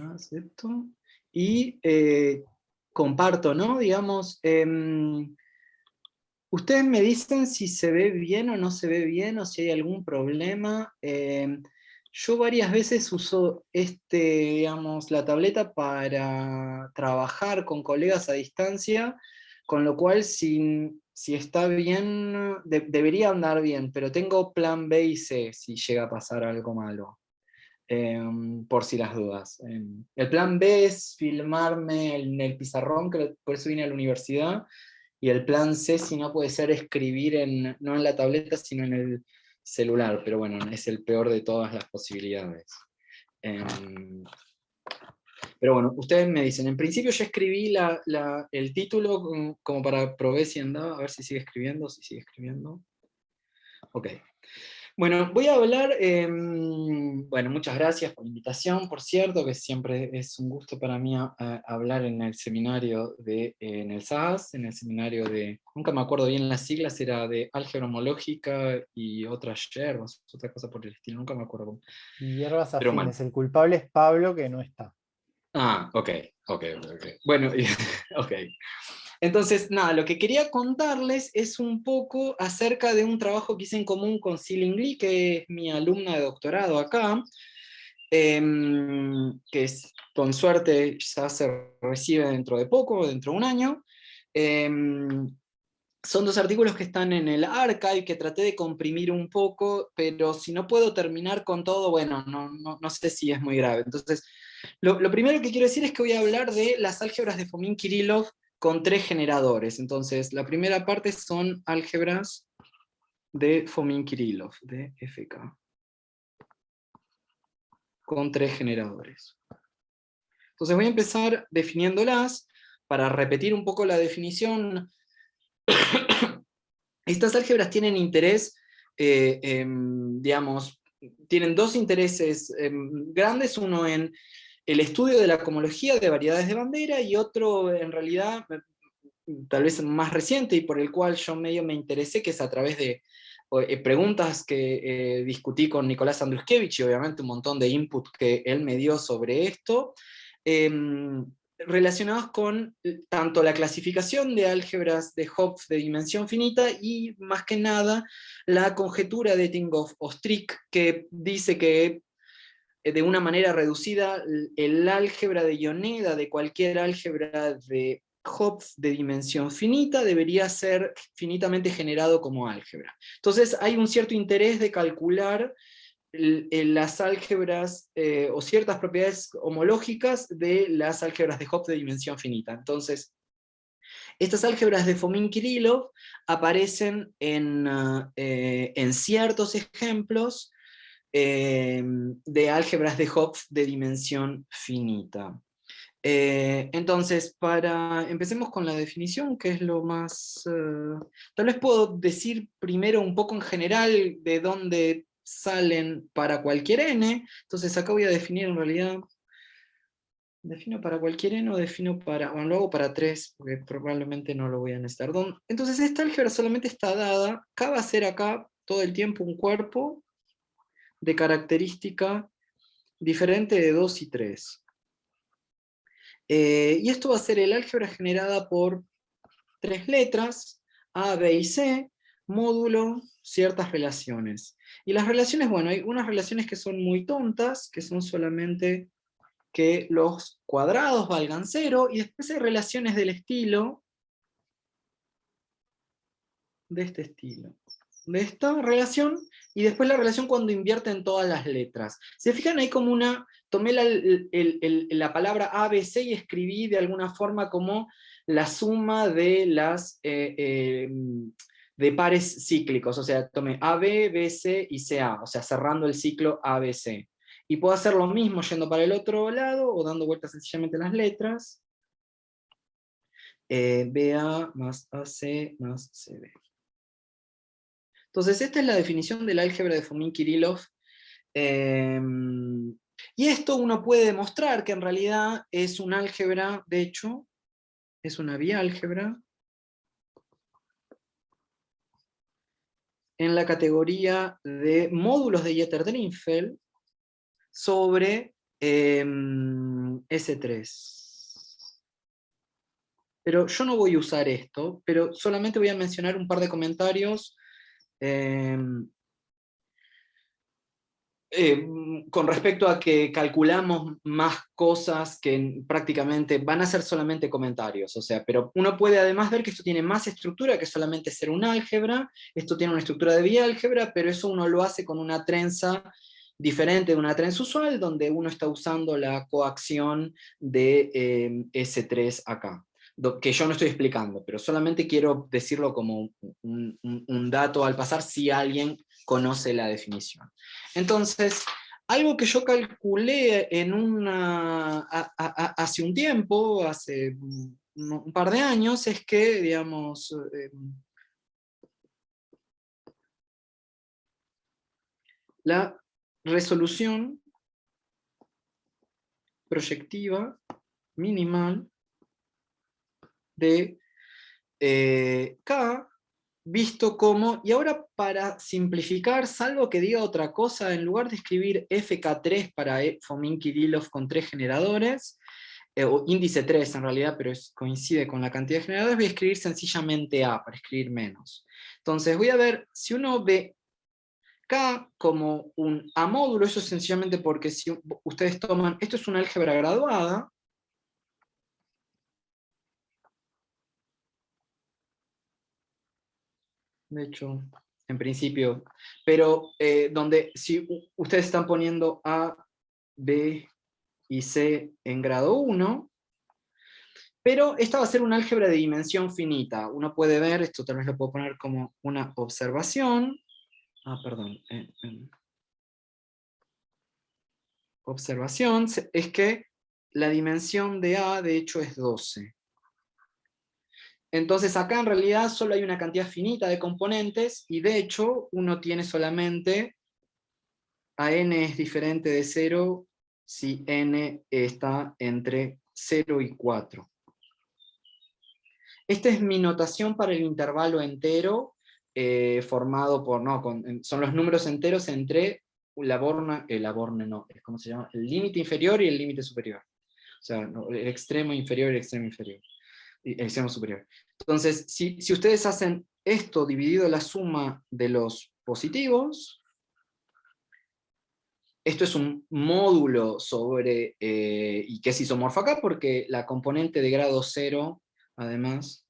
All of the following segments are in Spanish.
Acepto. Y comparto, ¿no? Digamos, ustedes me dicen si se ve bien o no se ve bien, o si hay algún problema. Yo varias veces uso digamos, la tableta para trabajar con colegas a distancia, con lo cual si está bien, debería andar bien, pero tengo plan B y C si llega a pasar algo malo. Por si las dudas. El plan B es filmarme en el pizarrón, que por eso vine a la universidad, y el plan C, si no, puede ser escribir no en la tableta, sino en el celular, pero bueno, es el peor de todas las posibilidades. Pero bueno, ustedes me dicen, en principio yo escribí el título como para probar si andaba, a ver si sigue escribiendo, Ok. Bueno, voy a hablar, bueno, muchas gracias por la invitación, por cierto, que siempre es un gusto para mí hablar en el seminario en el SAS, en el seminario nunca me acuerdo bien las siglas, era de álgebra homológica y otras yerbas, otra cosa por el estilo, nunca me acuerdo. Hierbas Pero bueno. afines. El culpable es Pablo, que no está. Ok. Bueno, ok. Entonces, nada, lo que quería contarles es un poco acerca de un trabajo que hice en común con Céline Lee, que es mi alumna de doctorado acá, que con suerte ya se recibe dentro de poco, dentro de un año. Son dos artículos que están en el archive, que traté de comprimir un poco, pero si no puedo terminar con todo, bueno, no sé si es muy grave. Entonces, lo primero que quiero decir es que voy a hablar de las álgebras de Fomin-Kirillov con tres generadores. Entonces, la primera parte son álgebras de Fomin-Kirillov, de FK, con tres generadores. Entonces voy a empezar definiéndolas, para repetir un poco la definición. Estas álgebras tienen interés, digamos, tienen dos intereses grandes, uno en el estudio de la cohomología de variedades de bandera y otro en realidad tal vez más reciente y por el cual yo medio me interesé, que es a través de preguntas que discutí con Nicolás Andruskevich y obviamente un montón de input que él me dio sobre esto, relacionados con tanto la clasificación de álgebras de Hopf de dimensión finita y más que nada la conjetura de Tinkoff-Ostrick, que dice que de una manera reducida el álgebra de Yoneda de cualquier álgebra de Hopf de dimensión finita debería ser finitamente generado como álgebra. Entonces hay un cierto interés de calcular las álgebras o ciertas propiedades homológicas de las álgebras de Hopf de dimensión finita. Entonces, estas álgebras de Fomin-Kirillov aparecen en ciertos ejemplos de álgebras de Hopf de dimensión finita. Entonces, empecemos con la definición, que es lo más... tal vez puedo decir primero un poco en general de dónde salen para cualquier n. Entonces acá voy a definir en realidad, defino para cualquier n o defino para, bueno, lo hago para 3, porque probablemente no lo voy a necesitar. Entonces esta álgebra solamente está dada, acá va a ser acá todo el tiempo un cuerpo de característica diferente de 2 y 3. Y esto va a ser el álgebra generada por tres letras, A, B y C, módulo, ciertas relaciones. Y las relaciones, bueno, hay unas relaciones que son muy tontas, que son solamente que los cuadrados valgan 0, y después hay relaciones del estilo, de este estilo, de esta relación, y después la relación cuando invierten todas las letras. Se fijan, hay como tomé la palabra ABC y escribí de alguna forma como la suma de de pares cíclicos, o sea, tomé AB, BC y CA, o sea, cerrando el ciclo ABC. Y puedo hacer lo mismo yendo para el otro lado, o dando vueltas sencillamente las letras. BA más AC más CB. Entonces, esta es la definición del álgebra de Fomin-Kirillov. Y esto uno puede demostrar que en realidad es un álgebra, de hecho, es una biálgebra en la categoría de módulos de Jeter-Drinfeld sobre S3. Pero yo no voy a usar esto, pero solamente voy a mencionar un par de comentarios con respecto a que calculamos más cosas que prácticamente van a ser solamente comentarios, o sea, pero uno puede además ver que esto tiene más estructura que solamente ser un álgebra, esto tiene una estructura de biálgebra, pero eso uno lo hace con una trenza diferente de una trenza usual, donde uno está usando la coacción de S3 acá, que yo no estoy explicando, pero solamente quiero decirlo como un dato al pasar si alguien conoce la definición. Entonces, algo que yo calculé hace un tiempo, hace un par de años, es que, digamos, la resolución proyectiva minimal de K, visto como, y ahora para simplificar, salvo que diga otra cosa, en lugar de escribir FK3 para Fomin-Kirillov con 3 generadores, o índice 3 en realidad, pero coincide con la cantidad de generadores, voy a escribir sencillamente A, para escribir menos. Entonces voy a ver, si uno ve K como un A módulo, eso es sencillamente porque si ustedes toman, esto es una álgebra graduada, de hecho, en principio, pero donde si ustedes están poniendo A, B y C en grado 1, pero esta va a ser un álgebra de dimensión finita. Uno puede ver, esto tal vez lo puedo poner como una observación. Perdón. Observación es que la dimensión de A de hecho es 12. Entonces acá en realidad solo hay una cantidad finita de componentes y de hecho uno tiene solamente a n es diferente de 0 si n está entre 0 y 4. Esta es mi notación para el intervalo entero formado por, son los números enteros entre ¿cómo se llama? El límite inferior y el límite superior. O sea, el extremo inferior y el extremo inferior. Y el extremo superior. Entonces, si ustedes hacen esto dividido la suma de los positivos, esto es un módulo sobre, y que es isomorfo acá, porque la componente de grado 0, además,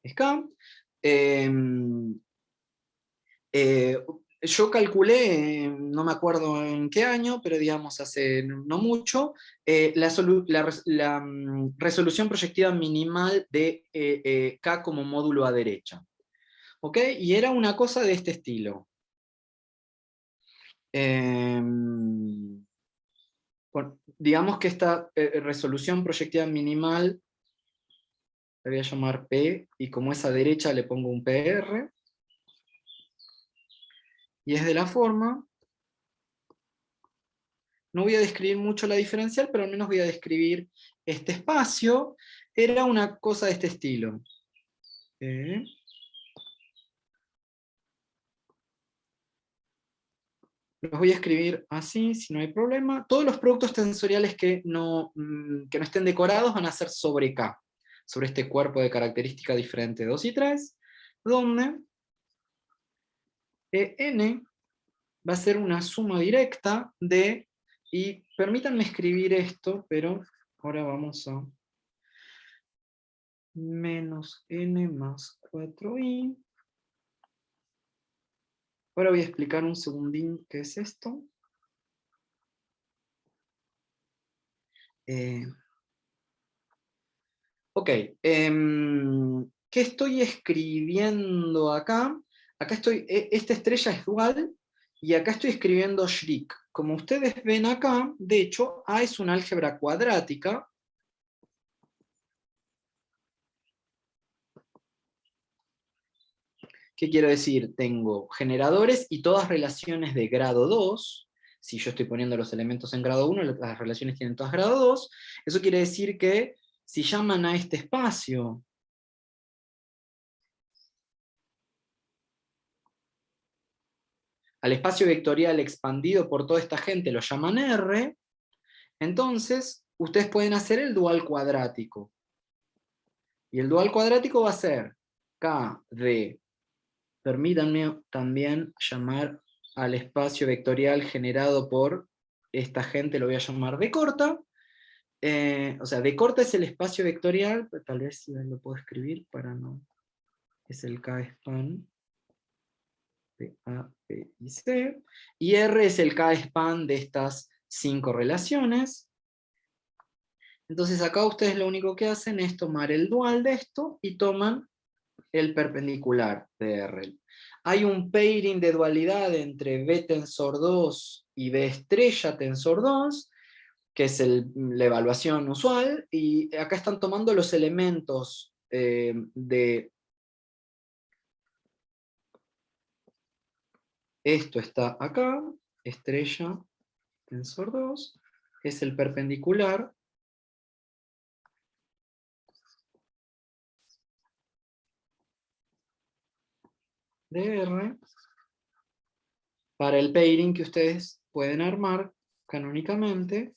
es K. Yo calculé, no me acuerdo en qué año, pero digamos hace no mucho, la resolución proyectiva minimal de K como módulo a derecha. ¿Ok? Y era una cosa de este estilo. Digamos que esta resolución proyectiva minimal la voy a llamar P, y como es a derecha le pongo un PR, y es de la forma, no voy a describir mucho la diferencial, pero al menos voy a describir este espacio, era una cosa de este estilo. Los voy a escribir así, si no hay problema. Todos los productos tensoriales que no estén decorados van a ser sobre K, sobre este cuerpo de característica diferente 2 y 3, donde n va a ser una suma directa de, y permítanme escribir esto, pero ahora vamos a menos n más 4i. Ahora voy a explicar un segundín qué es esto. Ok, ¿qué estoy escribiendo acá? Acá estoy, esta estrella es dual, y acá estoy escribiendo Schlick. Como ustedes ven acá, de hecho, A es una álgebra cuadrática. ¿Qué quiero decir? Tengo generadores y todas relaciones de grado 2. Si yo estoy poniendo los elementos en grado 1, las relaciones tienen todas grado 2. Eso quiere decir que si llaman a este espacio al espacio vectorial expandido por toda esta gente lo llaman R, entonces ustedes pueden hacer el dual cuadrático. Y el dual cuadrático va a ser K de, permítanme también llamar al espacio vectorial generado por esta gente, lo voy a llamar D corta. O sea, D corta es el espacio vectorial, tal vez lo puedo escribir para no... Es el K-span de A, B y C. Y R es el K-span de estas 5 relaciones. Entonces acá ustedes lo único que hacen es tomar el dual de esto y toman el perpendicular de R. Hay un pairing de dualidad entre B tensor 2 y B estrella tensor 2, que es la evaluación usual, y acá están tomando los elementos de... Esto está acá, estrella tensor 2, es el perpendicular de R para el pairing que ustedes pueden armar canónicamente,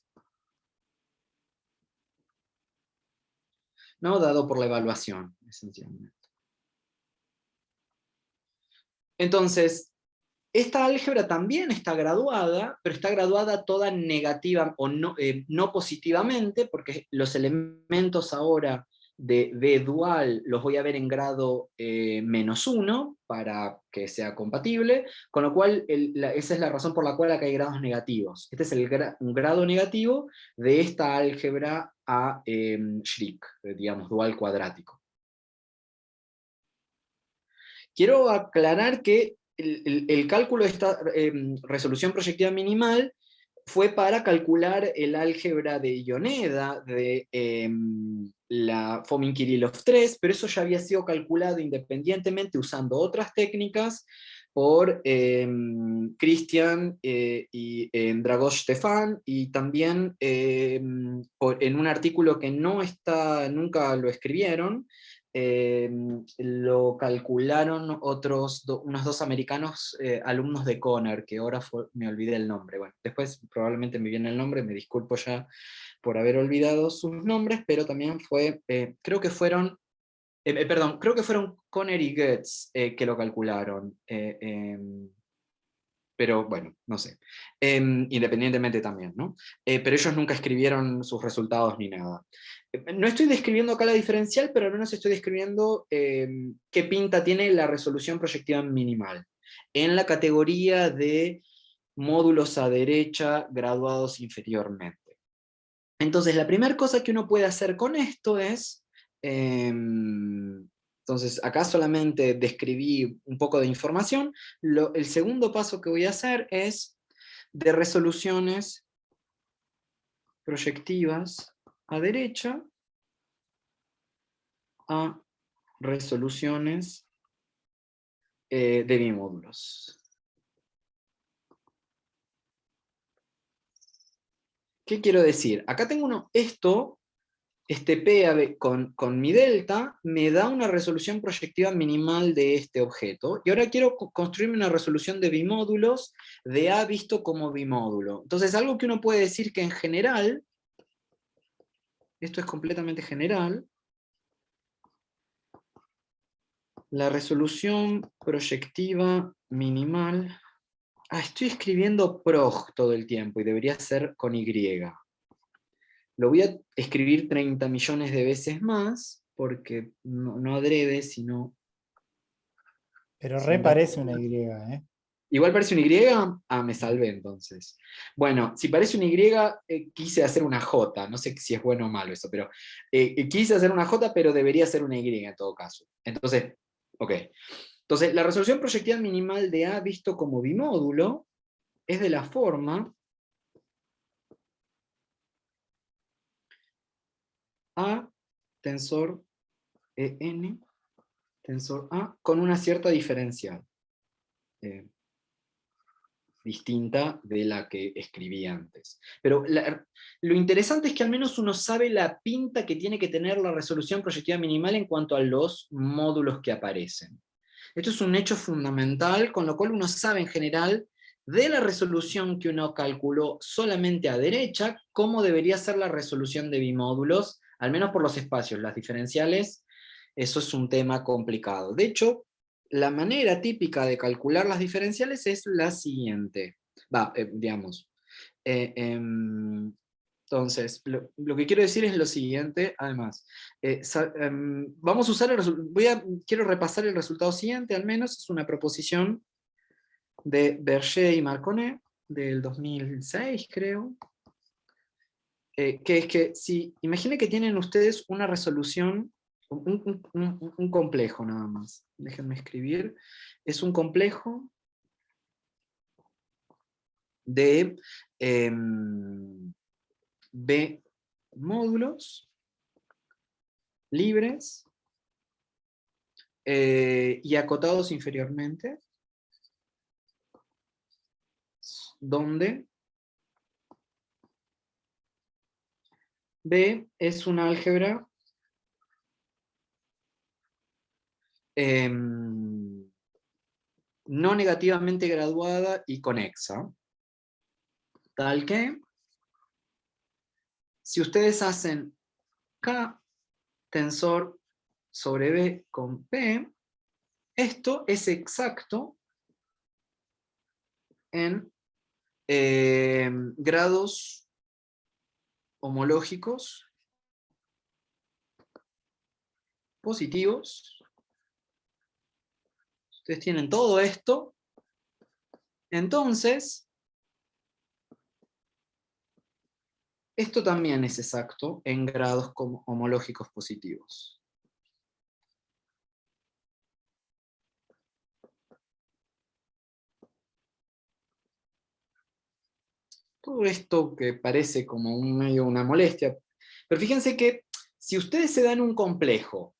¿no? Dado por la evaluación, esencialmente. Entonces, esta álgebra también está graduada, pero está graduada toda negativa o no positivamente, porque los elementos ahora de B dual los voy a ver en grado -1 para que sea compatible, con lo cual esa es la razón por la cual acá hay grados negativos. Este es un grado negativo de esta álgebra a Schrick, digamos, dual cuadrático. Quiero aclarar que el cálculo de esta resolución proyectiva minimal fue para calcular el álgebra de Yoneda de la Fomin-Kirillov 3, pero eso ya había sido calculado independientemente usando otras técnicas por Christian y Dragos Stefan, y también en un artículo que nunca lo escribieron, lo calcularon unos 2 americanos alumnos de Conner, que ahora me olvidé el nombre. Bueno, después probablemente me viene el nombre, me disculpo ya por haber olvidado sus nombres, pero también creo que fueron Conner y Goetz que lo calcularon. Pero bueno, no sé. Independientemente también, ¿no? Pero ellos nunca escribieron sus resultados ni nada. No estoy describiendo acá la diferencial, pero al menos estoy describiendo qué pinta tiene la resolución proyectiva minimal, en la categoría de módulos a derecha graduados inferiormente. Entonces, la primera cosa que uno puede hacer con esto es... entonces, acá solamente describí un poco de información. El segundo paso que voy a hacer es de resoluciones proyectivas a derecha a resoluciones de bimódulos. ¿Qué quiero decir? Acá tengo este P con mi delta me da una resolución proyectiva minimal de este objeto, y ahora quiero construirme una resolución de bimódulos de A visto como bimódulo. Entonces, algo que uno puede decir que en general, esto es completamente general, la resolución proyectiva minimal... estoy escribiendo proj todo el tiempo y debería ser con Y. Lo voy a escribir 30 millones de veces más, porque no adrede, sino... Pero re parece una Y, ¿eh? Igual parece una Y, me salvé entonces. Bueno, si parece una Y, quise hacer una J, no sé si es bueno o malo eso, pero quise hacer una J, pero debería ser una Y en todo caso. Entonces, ok. Entonces, la resolución proyectiva minimal de A visto como bimódulo es de la forma A tensor EN tensor A con una cierta diferencial. Distinta de la que escribí antes. Pero lo interesante es que al menos uno sabe la pinta que tiene que tener la resolución proyectiva minimal en cuanto a los módulos que aparecen. Esto es un hecho fundamental, con lo cual uno sabe en general de la resolución que uno calculó solamente a derecha, cómo debería ser la resolución de bimódulos, al menos por los espacios, las diferenciales, eso es un tema complicado. De hecho, la manera típica de calcular las diferenciales es la siguiente. Entonces, lo que quiero decir es lo siguiente, además. Vamos a usar quiero repasar el resultado siguiente, al menos, es una proposición de Berger y Marconnet, del 2006, creo, que es que si, imaginen que tienen ustedes una resolución, un complejo nada más, déjenme escribir, es un complejo de B módulos libres y acotados inferiormente, donde B es una álgebra no negativamente graduada y conexa, tal que si ustedes hacen K tensor sobre B con P, esto es exacto en grados homológicos positivos. Ustedes tienen todo esto, entonces esto también es exacto en grados homológicos positivos. Todo esto que parece como medio una molestia, pero fíjense que si ustedes se dan un complejo,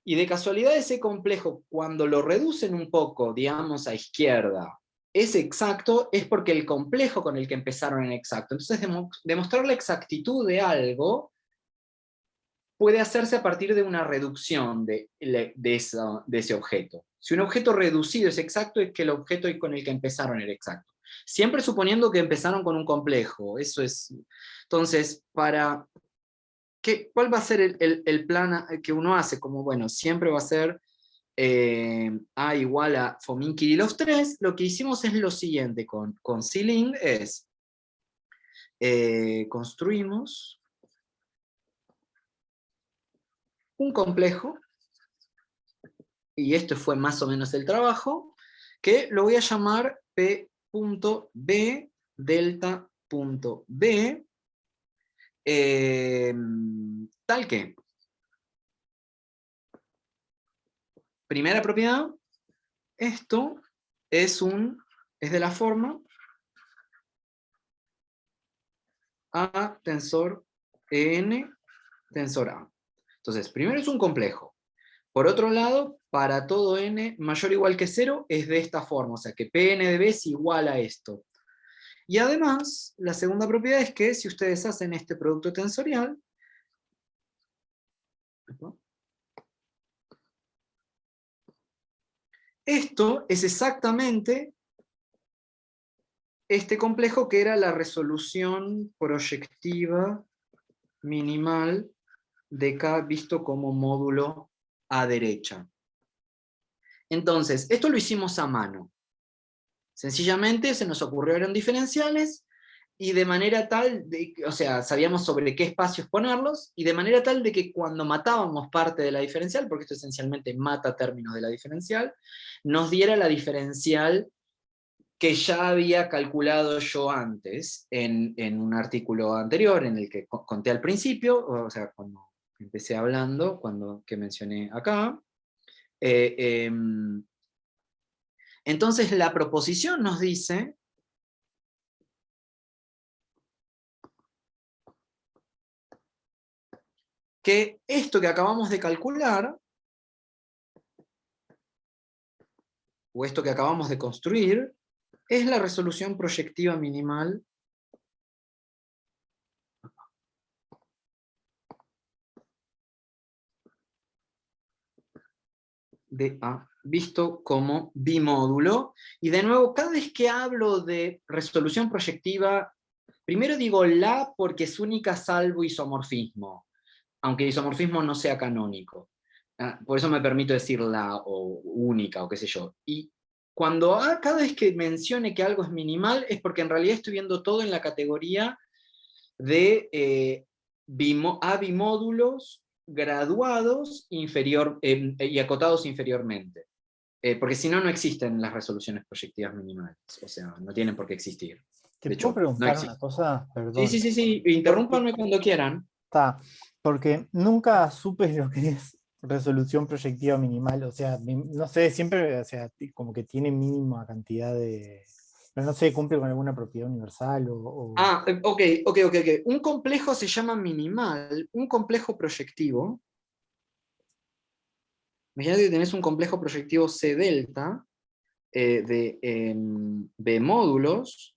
y de casualidad ese complejo, cuando lo reducen un poco, digamos, a izquierda, es exacto, es porque el complejo con el que empezaron es exacto. Entonces, demostrar la exactitud de algo puede hacerse a partir de una reducción de ese objeto. Si un objeto reducido es exacto, es que el objeto con el que empezaron era exacto. Siempre suponiendo que empezaron con un complejo. Eso es. Entonces, ¿cuál va a ser el plan que uno hace? Como, bueno, siempre va a ser A igual a Fomin-Kirillov 3. Lo que hicimos es lo siguiente con C-Link, es construimos un complejo, y esto fue más o menos el trabajo, que lo voy a llamar P.B delta.B, tal que, primera propiedad, esto es de la forma A tensor n tensor A. Entonces, primero es un complejo. Por otro lado, para todo n mayor o igual que 0 es de esta forma, o sea que Pn de B es igual a esto. Y además, la segunda propiedad es que si ustedes hacen este producto tensorial, esto es exactamente este complejo que era la resolución proyectiva minimal de K visto como módulo a derecha. Entonces, esto lo hicimos a mano. Sencillamente se nos ocurrieron diferenciales, y de manera tal, o sea, sabíamos sobre qué espacios ponerlos, y de manera tal de que cuando matábamos parte de la diferencial, porque esto esencialmente mata términos de la diferencial, nos diera la diferencial que ya había calculado yo antes en un artículo anterior, en el que conté al principio, o sea, cuando empecé hablando, que mencioné acá. Entonces la proposición nos dice que esto que acabamos de calcular, o esto que acabamos de construir, es la resolución proyectiva minimal de A visto como bimódulo. Y de nuevo, cada vez que hablo de resolución proyectiva, primero digo la porque es única salvo isomorfismo, aunque isomorfismo no sea canónico. Por eso me permito decir la o única o qué sé yo. Y cada vez que mencione que algo es minimal es porque en realidad estoy viendo todo en la categoría de abimódulos graduados y acotados inferiormente. Porque si no, no existen las resoluciones proyectivas minimales. O sea, no tienen por qué existir. ¿Te De puedo hecho, no preguntar una existen. cosa? Sí, Perdón. sí, sí, sí. Porque, Interrúmpanme cuando quieran. porque nunca supe lo que es resolución proyectiva minimal. O sea, no sé, siempre, o sea, como que tiene mínima cantidad de. Pero no sé, cumple con alguna propiedad universal o. Ok, ok, ok, ok. Un complejo se llama minimal, un complejo proyectivo. Imagínate que tenés un complejo proyectivo C delta de B módulos,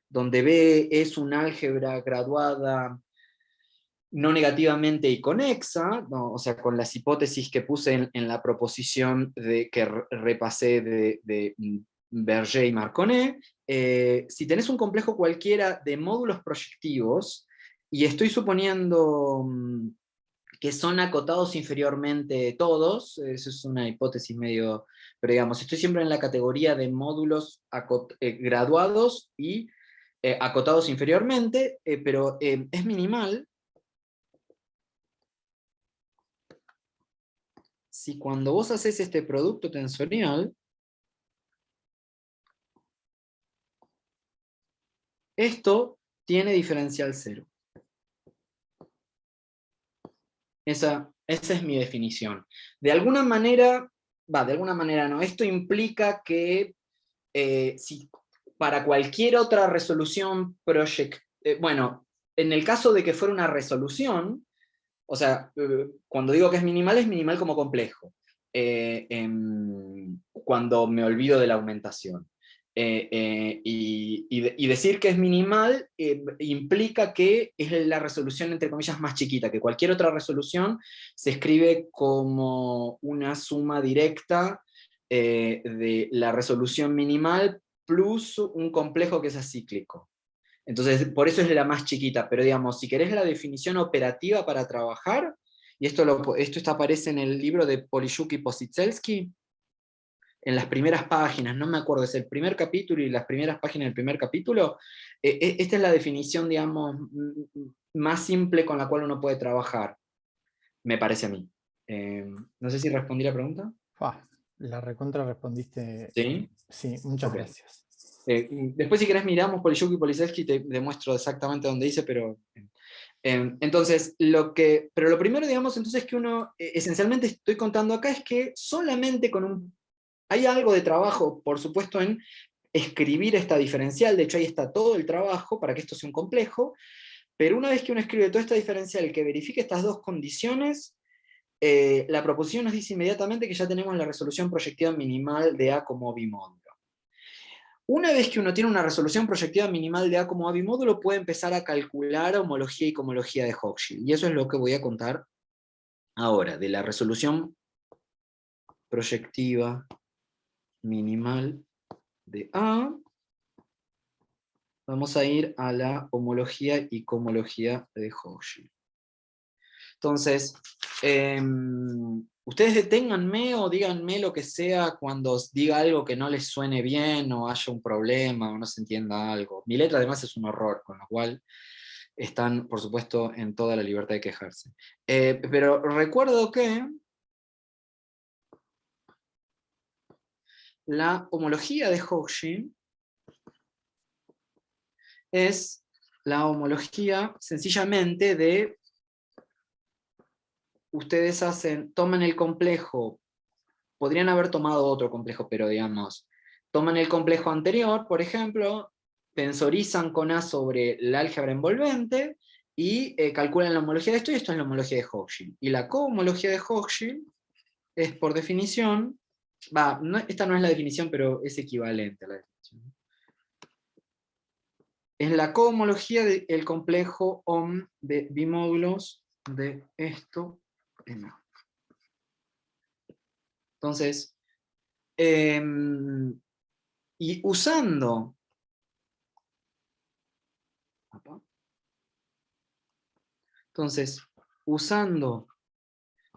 donde B es un álgebra graduada no negativamente y conexa, ¿no? O sea, con las hipótesis que puse en la proposición que repasé de Berger y Marconnet. Si tenés un complejo cualquiera de módulos proyectivos, y estoy suponiendo que son acotados inferiormente todos, eso es una hipótesis medio, pero digamos, estoy siempre en la categoría de módulos graduados y acotados inferiormente, pero es minimal si cuando vos haces este producto tensorial, esto tiene diferencial cero. Esa es mi definición. De alguna manera no, esto implica que si para cualquier otra resolución bueno, en el caso de que fuera una resolución, o sea, cuando digo que es minimal como complejo. Cuando me olvido de la aumentación. Y decir que es minimal implica que es la resolución, entre comillas, más chiquita, que cualquier otra resolución se escribe como una suma directa de la resolución minimal plus un complejo que es acíclico. Entonces, por eso es la más chiquita, pero digamos, si querés la definición operativa para trabajar, y esto aparece en el libro de Polishuk y Positselsky, en las primeras páginas, no me acuerdo, es el primer capítulo y las primeras páginas del primer capítulo, esta es la definición, digamos, más simple con la cual uno puede trabajar, me parece a mí. No sé si respondí la pregunta. La recontra respondiste. Sí. Sí, muchas Ok. gracias. Después si querés miramos Polishuk y Positselsky, te demuestro exactamente dónde dice, pero... Entonces, pero lo primero, digamos, entonces que uno, esencialmente estoy contando acá, es que solamente hay algo de trabajo, por supuesto, en escribir esta diferencial, de hecho ahí está todo el trabajo para que esto sea un complejo, pero una vez que uno escribe toda esta diferencial que verifique estas dos condiciones, la proposición nos dice inmediatamente que ya tenemos la resolución proyectiva minimal de A como bimódulo. Una vez que uno tiene una resolución proyectiva minimal de A como A bimódulo, puede empezar a calcular homología y cohomología de Hochschild. Y eso es lo que voy a contar ahora, de la resolución proyectiva minimal de A. Vamos a ir a la homología y cohomología de Hochschild. Entonces, ustedes deténganme o díganme lo que sea cuando os diga algo que no les suene bien o haya un problema o no se entienda algo. Mi letra además es un horror, con lo cual están, por supuesto, en toda la libertad de quejarse. Pero recuerdo que la homología de Hochschild es la homología sencillamente de ustedes toman el complejo, podrían haber tomado otro complejo, pero digamos, toman el complejo anterior, por ejemplo, tensorizan con A sobre el álgebra envolvente y calculan la homología de esto, y esto es la homología de Hochschild. Y la cohomología de Hochschild es, por definición, esta no es la definición, pero es equivalente a la definición. Es la cohomología del complejo OM de bimódulos de esto en A. Entonces, Y usando entonces, usando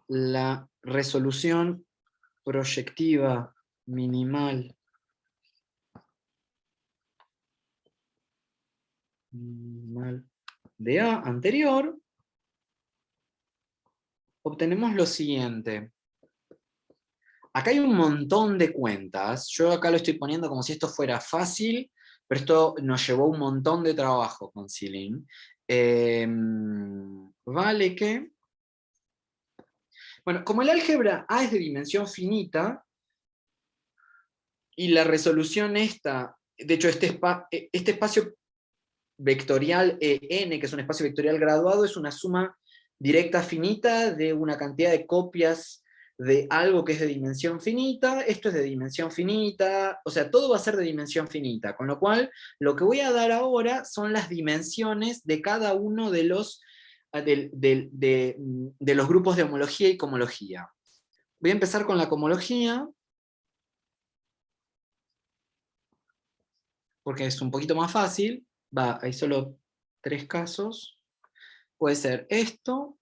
la resolución proyectiva minimal de A anterior, obtenemos lo siguiente. Acá hay un montón de cuentas. Yo acá lo estoy poniendo como si esto fuera fácil, pero esto nos llevó un montón de trabajo con Silin. Vale que... Bueno, como el álgebra A es de dimensión finita, y la resolución esta, de hecho este espacio vectorial n, que es un espacio vectorial graduado, es una suma directa finita de una cantidad de copias de algo que es de dimensión finita, esto es de dimensión finita, o sea, todo va a ser de dimensión finita, con lo cual lo que voy a dar ahora son las dimensiones de cada uno de los, de los grupos de homología y cohomología. Voy a empezar con la cohomología, porque es un poquito más fácil. Hay solo 3 casos. Puede ser esto,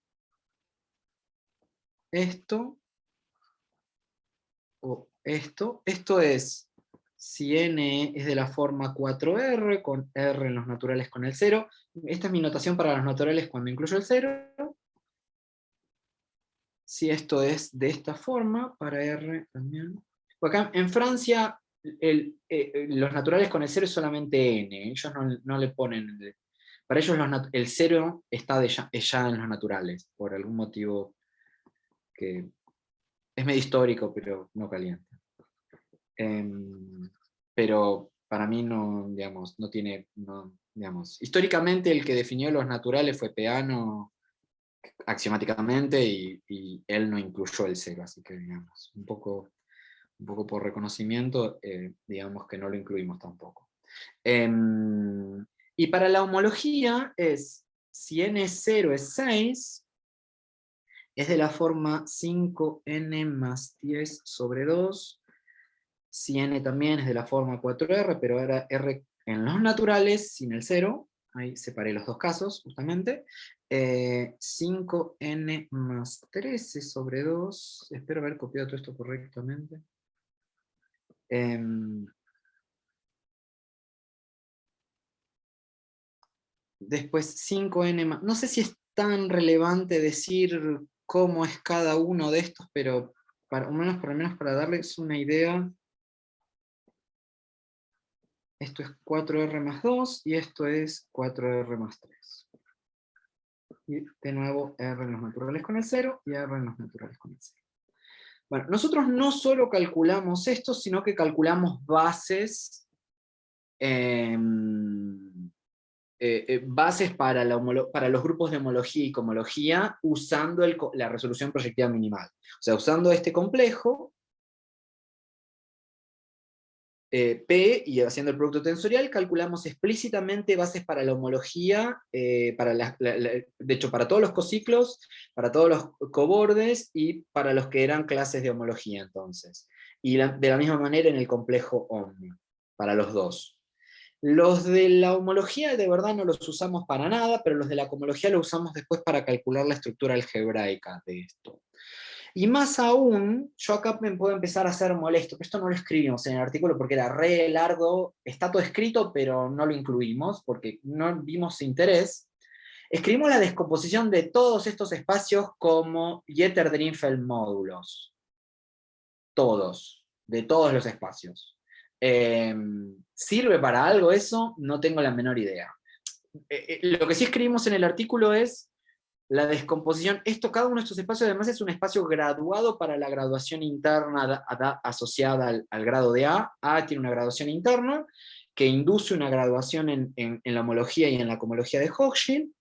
esto, o esto. Esto es, si n es de la forma 4R, con R en los naturales con el 0. Esta es mi notación para los naturales cuando incluyo el 0. Si esto es de esta forma, para R también. Acá en Francia, los naturales con el 0 es solamente n. Ellos no le ponen... Para ellos el 0 está ya en los naturales, por algún motivo que es medio histórico, pero no caliente. Pero para mí no, digamos, no tiene, digamos, históricamente el que definió los naturales fue Peano axiomáticamente y él no incluyó el 0, así que digamos, un poco por reconocimiento, digamos que no lo incluimos tampoco. Y para la homología es, si n0 es 6, es de la forma 5n más 10 sobre 2, si n también es de la forma 4r, pero ahora r en los naturales, sin el 0, ahí separé los dos casos, justamente, 5n más 13 sobre 2, espero haber copiado todo esto correctamente. Después 5n más, no sé si es tan relevante decir cómo es cada uno de estos, pero por lo menos para darles una idea, esto es 4r más 2 y esto es 4r más 3. Y de nuevo r en los naturales con el 0 y r en los naturales con el 0. Bueno, nosotros no solo calculamos esto, sino que calculamos bases, bases para los grupos de homología y cohomología usando la resolución proyectiva minimal. O sea, usando este complejo, P, y haciendo el producto tensorial, calculamos explícitamente bases para la homología, de hecho, para todos los cociclos, para todos los cobordes, y para los que eran clases de homología, entonces. Y de la misma manera en el complejo Omni, para los dos. Los de la homología de verdad no los usamos para nada, pero los de la cohomología los usamos después para calcular la estructura algebraica de esto. Y más aún, yo acá me puedo empezar a ser molesto, pero esto no lo escribimos en el artículo porque era re largo, está todo escrito, pero no lo incluimos porque no vimos interés. Escribimos la descomposición de todos estos espacios como Jeter-Drinfeld módulos. Todos, de todos los espacios. ¿Sirve para algo eso? No tengo la menor idea. Lo que sí escribimos en el artículo es la descomposición. Cada uno de estos espacios además es un espacio graduado para la graduación interna asociada al grado de A. A tiene una graduación interna que induce una graduación en la homología y en la cohomología de Hochschild.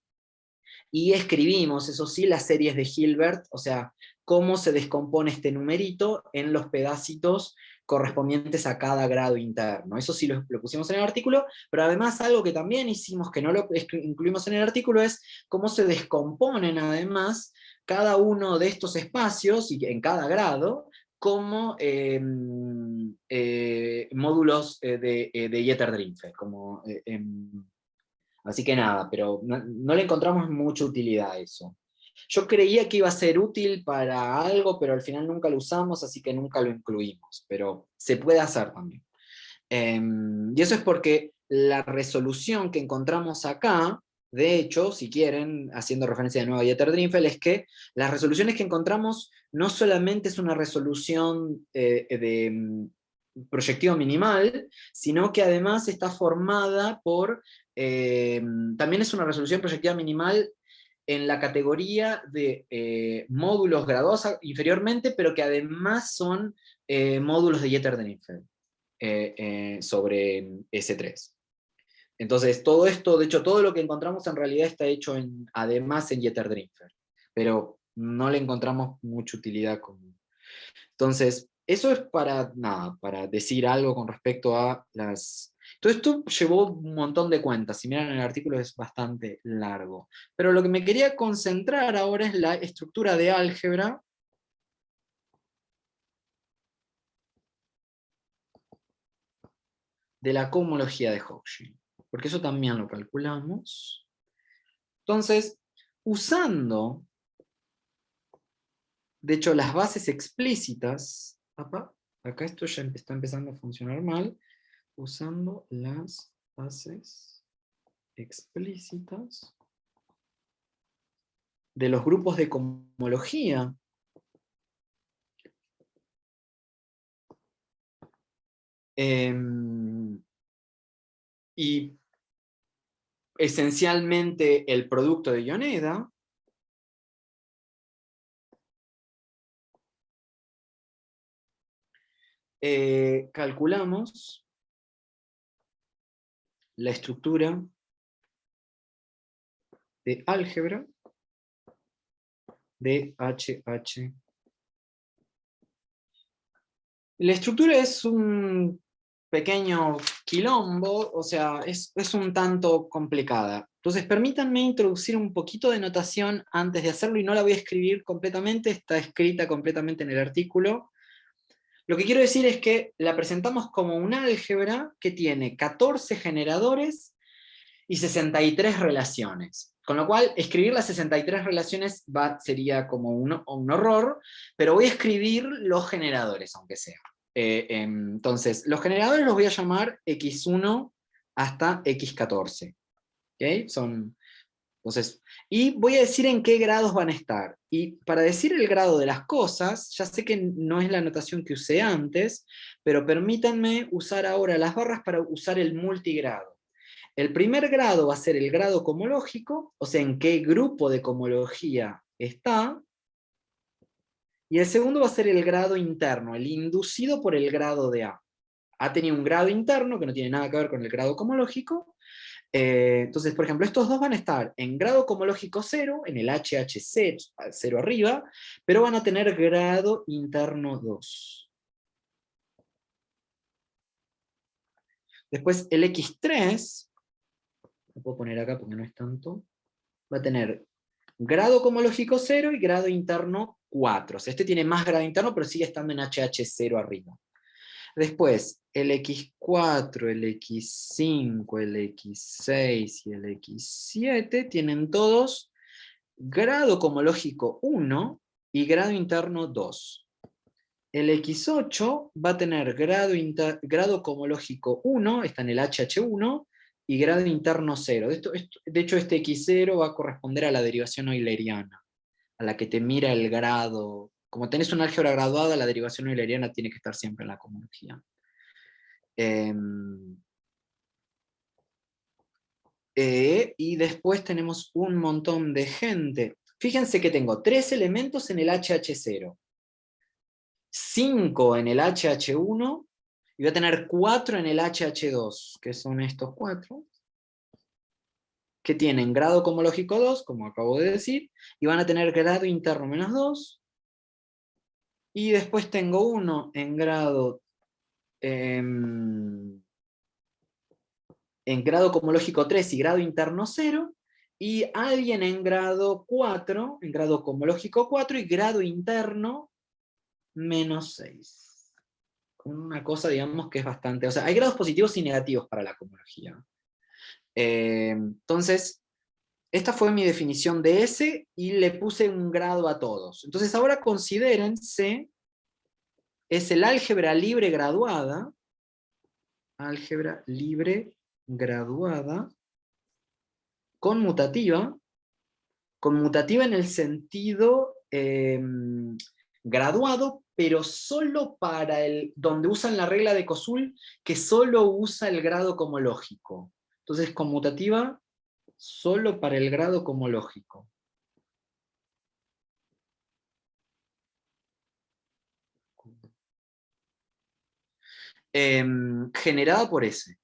Y escribimos, eso sí, las series de Hilbert, o sea, cómo se descompone este numerito en los pedacitos correspondientes a cada grado interno. Eso sí lo pusimos en el artículo, pero además algo que también hicimos, que no lo incluimos en el artículo, es cómo se descomponen además cada uno de estos espacios, y en cada grado, como módulos de Jeter-Drinfeld. Así que nada, pero no le encontramos mucha utilidad a eso. Yo creía que iba a ser útil para algo, pero al final nunca lo usamos, así que nunca lo incluimos, pero se puede hacer también. Y eso es porque la resolución que encontramos acá, de hecho, si quieren, haciendo referencia de nuevo a Jeter-Drinfeld, es que las resoluciones que encontramos no solamente es una resolución de proyectivo minimal, sino que además está formada por, también es una resolución proyectiva minimal en la categoría de módulos graduados inferiormente, pero que además son módulos de Jeter-Drinfeld sobre S3. Entonces, todo esto, de hecho, todo lo que encontramos en realidad está hecho además en Jeter-Drinfeld, pero no le encontramos mucha utilidad común. Entonces, eso es para nada, para decir algo con respecto a las... Todo esto llevó un montón de cuentas, si miran el artículo es bastante largo. Pero lo que me quería concentrar ahora es la estructura de álgebra de la cohomología de Hochschild, porque eso también lo calculamos. Entonces, usando, de hecho, las bases explícitas, acá esto ya está empezando a funcionar mal, usando las bases explícitas de los grupos de cohomología, y esencialmente el producto de Yoneda, calculamos la estructura de álgebra de HH. La estructura es un pequeño quilombo, o sea, es un tanto complicada. Entonces, permítanme introducir un poquito de notación antes de hacerlo, y no la voy a escribir completamente, está escrita completamente en el artículo. Lo que quiero decir es que la presentamos como un álgebra que tiene 14 generadores y 63 relaciones. Con lo cual, escribir las 63 relaciones sería como un horror, pero voy a escribir los generadores, aunque sea. Entonces, los generadores los voy a llamar x1 hasta x14. ¿Okay? Entonces, y voy a decir en qué grados van a estar. Y para decir el grado de las cosas, ya sé que no es la notación que usé antes, pero permítanme usar ahora las barras para usar el multigrado. El primer grado va a ser el grado cohomológico, o sea, en qué grupo de cohomología está, y el segundo va a ser el grado interno, el inducido por el grado de A. A tenía un grado interno que no tiene nada que ver con el grado cohomológico. Entonces, por ejemplo, estos dos van a estar en grado cohomológico 0, en el HH0, 0 arriba, pero van a tener grado interno 2. Después el X3, lo puedo poner acá porque no es tanto, va a tener grado cohomológico 0 y grado interno 4. O sea, este tiene más grado interno, pero sigue estando en HH0 arriba. Después, el X4, el X5, el X6 y el X7 tienen todos grado cohomológico 1 y grado interno 2. El X8 va a tener grado cohomológico 1, está en el HH1, y grado interno 0. De hecho, este X0 va a corresponder a la derivación euleriana, a la que te mira el grado. Como tenés una álgebra graduada, la derivación euleriana tiene que estar siempre en la cohomología. Y después tenemos un montón de gente. Fíjense que tengo 3 elementos en el HH0, 5 en el HH1, y voy a tener 4 en el HH2, que son estos 4, que tienen grado cohomológico 2, como acabo de decir, y van a tener grado interno menos 2, y después tengo uno en grado cohomológico 3 y grado interno 0, y alguien en grado 4, en grado cohomológico 4 y grado interno menos 6. Una cosa, digamos, que es bastante... O sea, hay grados positivos y negativos para la cohomología. Entonces, esta fue mi definición de S y le puse un grado a todos. Entonces ahora consideren C es el álgebra libre graduada, conmutativa en el sentido graduado, pero solo para donde usan la regla de Kosul, que solo usa el grado cohomológico. Entonces conmutativa solo para el grado cohomológico. Generada por S.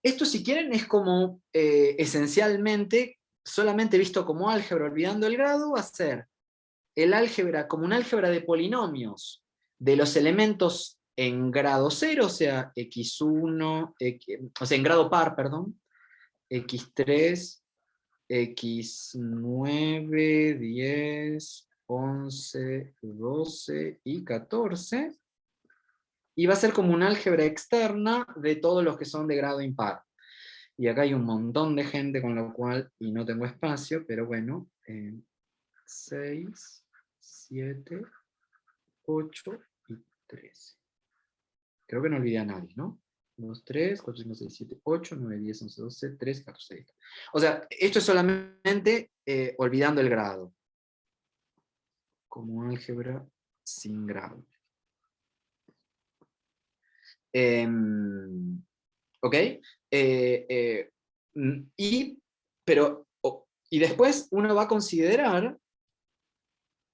Esto, si quieren, es como esencialmente, solamente visto como álgebra, olvidando el grado, va a ser el álgebra como un álgebra de polinomios de los elementos en grado 0, o sea, x1, o sea, en grado par, perdón, x3, x9, 10, 11, 12 y 14, y va a ser como un álgebra externa de todos los que son de grado impar. Y acá hay un montón de gente, con lo cual, y no tengo espacio, pero bueno, 6, 7, 8 y 13. Creo que no olvidé a nadie, ¿no? 2, 3, 4, 5, 6, 7, 8, 9, 10, 11, 12, 13, 14, 16. O sea, esto es solamente olvidando el grado. Como álgebra sin grado. ¿Ok? Y después uno va a considerar,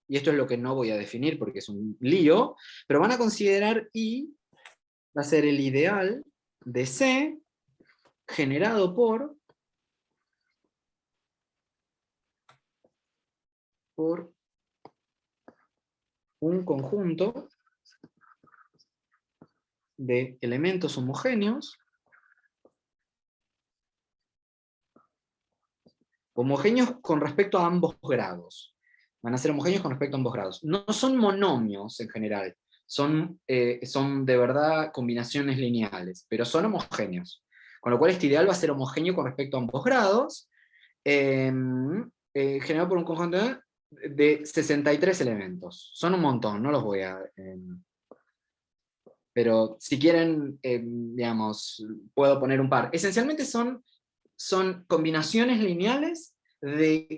y esto es lo que no voy a definir porque es un lío, pero van a considerar I va a ser el ideal de C generado por un conjunto de elementos homogéneos con respecto a ambos grados. Van a ser homogéneos con respecto a ambos grados. No son monomios en general, son de verdad combinaciones lineales, pero son homogéneos. Con lo cual este ideal va a ser homogéneo con respecto a ambos grados, generado por un conjunto de 63 elementos. Son un montón, no los voy a... pero si quieren, digamos, puedo poner un par. Esencialmente son combinaciones lineales de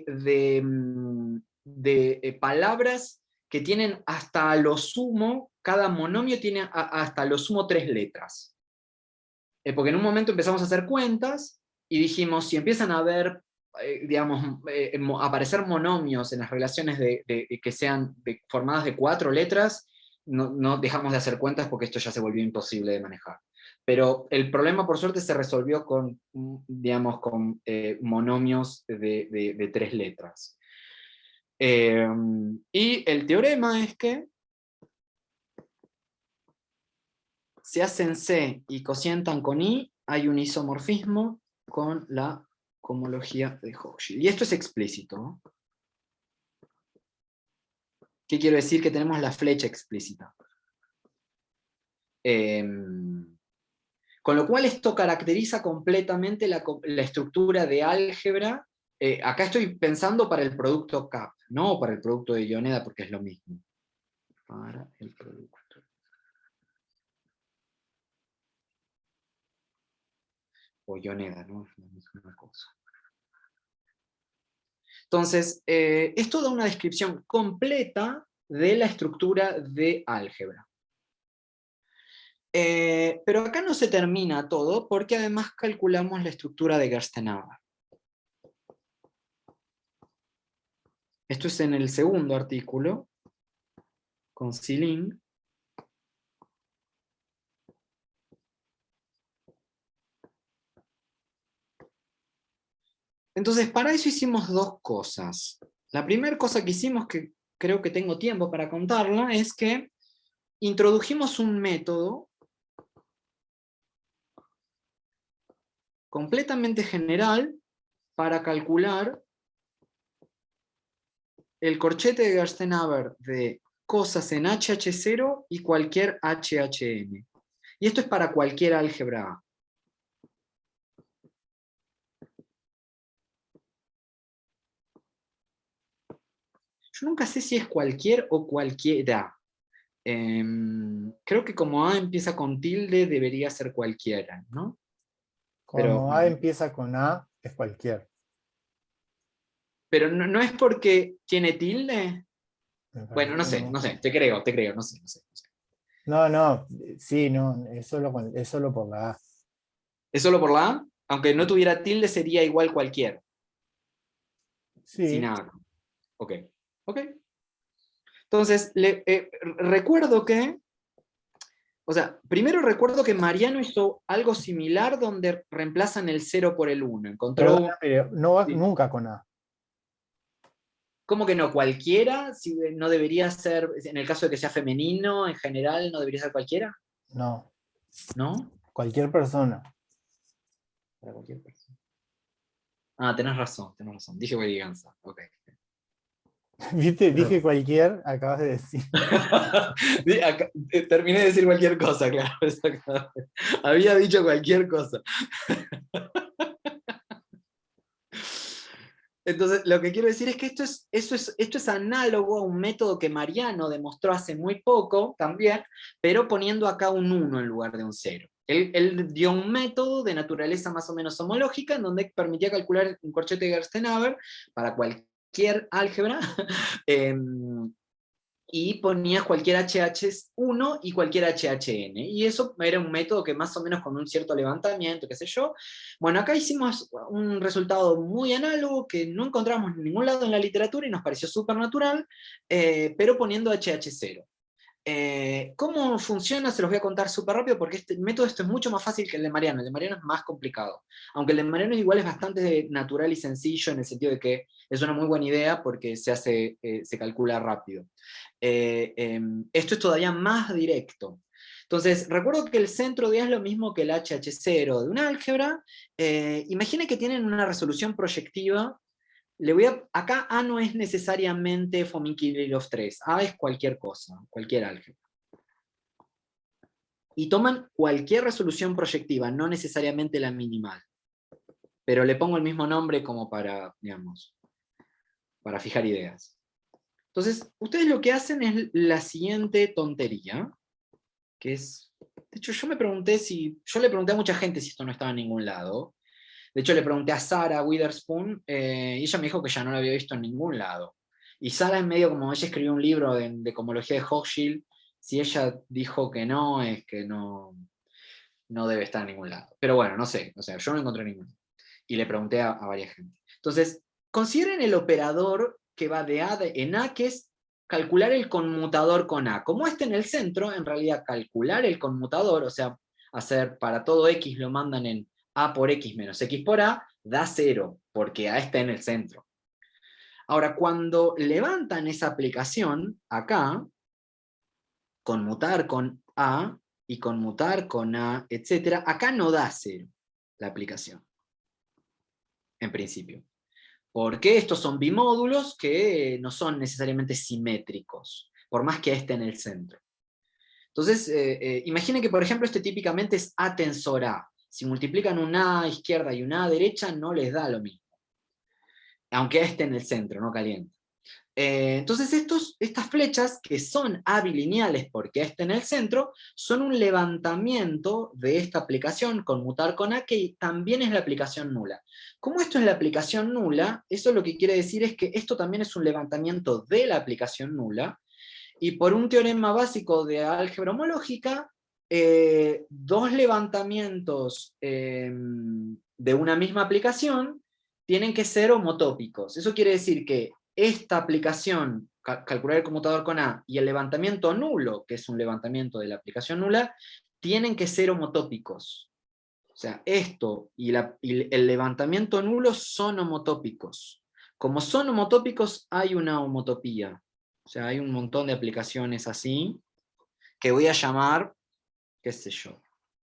palabras que tienen hasta lo sumo, cada monomio tiene hasta lo sumo 3 letras. Porque en un momento empezamos a hacer cuentas y dijimos, si empiezan a haber, digamos, aparecer monomios en las relaciones que sean formadas de 4 letras, no dejamos de hacer cuentas porque esto ya se volvió imposible de manejar. Pero el problema, por suerte, se resolvió con, digamos, con monomios de 3 letras. Y el teorema es que se hacen C y cocientan con I, hay un isomorfismo con la cohomología de Hochschild. Y esto es explícito. ¿Qué quiero decir? Que tenemos la flecha explícita. Con lo cual esto caracteriza completamente la estructura de álgebra. Acá estoy pensando para el producto CAP, no para el producto de Yoneda, porque es lo mismo. Para el producto. O Yoneda, ¿no? Es la misma cosa. Entonces, esto da una descripción completa de la estructura de álgebra. Pero acá no se termina todo, porque además calculamos la estructura de Gerstenauer. Esto es en el segundo artículo, con Silin. Entonces, para eso hicimos dos cosas. La primera cosa que hicimos, que creo que tengo tiempo para contarla, es que introdujimos un método completamente general para calcular el corchete de Gerstenhaber de cosas en HH0 y cualquier HHN. Y esto es para cualquier álgebra A. Yo nunca sé si es cualquier o cualquiera. Creo que como A empieza con tilde, debería ser cualquiera, ¿no? Como A empieza con A, es cualquier. Pero no es porque tiene tilde. Bueno, no sé, No. te creo, no sé. No, sí, no, es solo por la A. ¿Es solo por la A? Aunque no tuviera tilde, sería igual cualquier. Sin Sí, A. Ok. Ok. Entonces, recuerdo que, o sea, primero recuerdo que Mariano hizo algo similar donde reemplazan el 0 por el 1. perdona, Encontró, pero no va sí. nunca con A. ¿Cómo que no? ¿Cualquiera? Si no debería ser, en el caso de que sea femenino, en general, ¿no debería ser cualquiera? No, ¿No? cualquier persona. Para cualquier persona. Ah, tenés razón. Dije Ganza. Ok. ¿Viste? Tenés Dije cualquier, acabas de decir. Terminé de decir cualquier cosa, claro. Exactamente. Había dicho cualquier cosa. Entonces, lo que quiero decir es que esto es análogo a un método que Mariano demostró hace muy poco también, pero poniendo acá un 1 en lugar de un 0. Él dio un método de naturaleza más o menos homológica en donde permitía calcular un corchete de Gerstenhaber para cualquier álgebra, y ponías cualquier HH1 y cualquier HHN. Y eso era un método que más o menos con un cierto levantamiento, qué sé yo. Bueno, acá hicimos un resultado muy análogo que no encontramos en ningún lado en la literatura y nos pareció súper natural, pero poniendo HH0. ¿Cómo funciona? Se los voy a contar súper rápido porque este método esto es mucho más fácil que el de Mariano. El de Mariano es más complicado. Aunque el de Mariano igual es bastante natural y sencillo en el sentido de que es una muy buena idea porque se calcula rápido. Esto es todavía más directo. Entonces, recuerdo que el centro de A es lo mismo que el HH0 de un álgebra. Imagine que tienen una resolución proyectiva. Acá A no es necesariamente Fomin-Kirillov 3, A es cualquier cosa, cualquier álgebra. Y toman cualquier resolución proyectiva, no necesariamente la minimal. Pero le pongo el mismo nombre como para, digamos, para fijar ideas. Entonces, ustedes lo que hacen es la siguiente tontería, que es... De hecho, yo le pregunté a mucha gente si esto no estaba en ningún lado. De hecho, le pregunté a Sarah Witherspoon, y ella me dijo que ya no lo había visto en ningún lado. Y Sarah, en medio, como ella escribió un libro de comología de Hochschild, si ella dijo que no, es que no debe estar en ningún lado. Pero bueno, no sé, o sea, yo no encontré ninguno. Y le pregunté a varias gente. Entonces, consideren el operador que va en A, que es calcular el conmutador con A. Como está en el centro, en realidad calcular el conmutador, o sea, hacer para todo X lo mandan en A por X menos X por A, da 0, porque A está en el centro. Ahora, cuando levantan esa aplicación, acá, conmutar con A y conmutar con A, etc., acá no da 0 la aplicación, en principio. Porque estos son bimódulos que no son necesariamente simétricos, por más que esté en el centro. Entonces, imaginen que, por ejemplo, este típicamente es A tensor A. Si multiplican un A izquierda y un A derecha, no les da lo mismo. Aunque esté en el centro, no calienta. Entonces estas flechas, que son abilineales porque está en el centro, son un levantamiento de esta aplicación, conmutar con A, que también es la aplicación nula. Como esto es la aplicación nula, eso lo que quiere decir es que esto también es un levantamiento de la aplicación nula, y por un teorema básico de álgebra homológica, dos levantamientos de una misma aplicación tienen que ser homotópicos. Eso quiere decir que esta aplicación, calcular el conmutador con A, y el levantamiento nulo, que es un levantamiento de la aplicación nula, tienen que ser homotópicos. O sea, esto y el levantamiento nulo son homotópicos. Como son homotópicos, hay una homotopía. O sea, hay un montón de aplicaciones así, que voy a llamar, qué sé yo,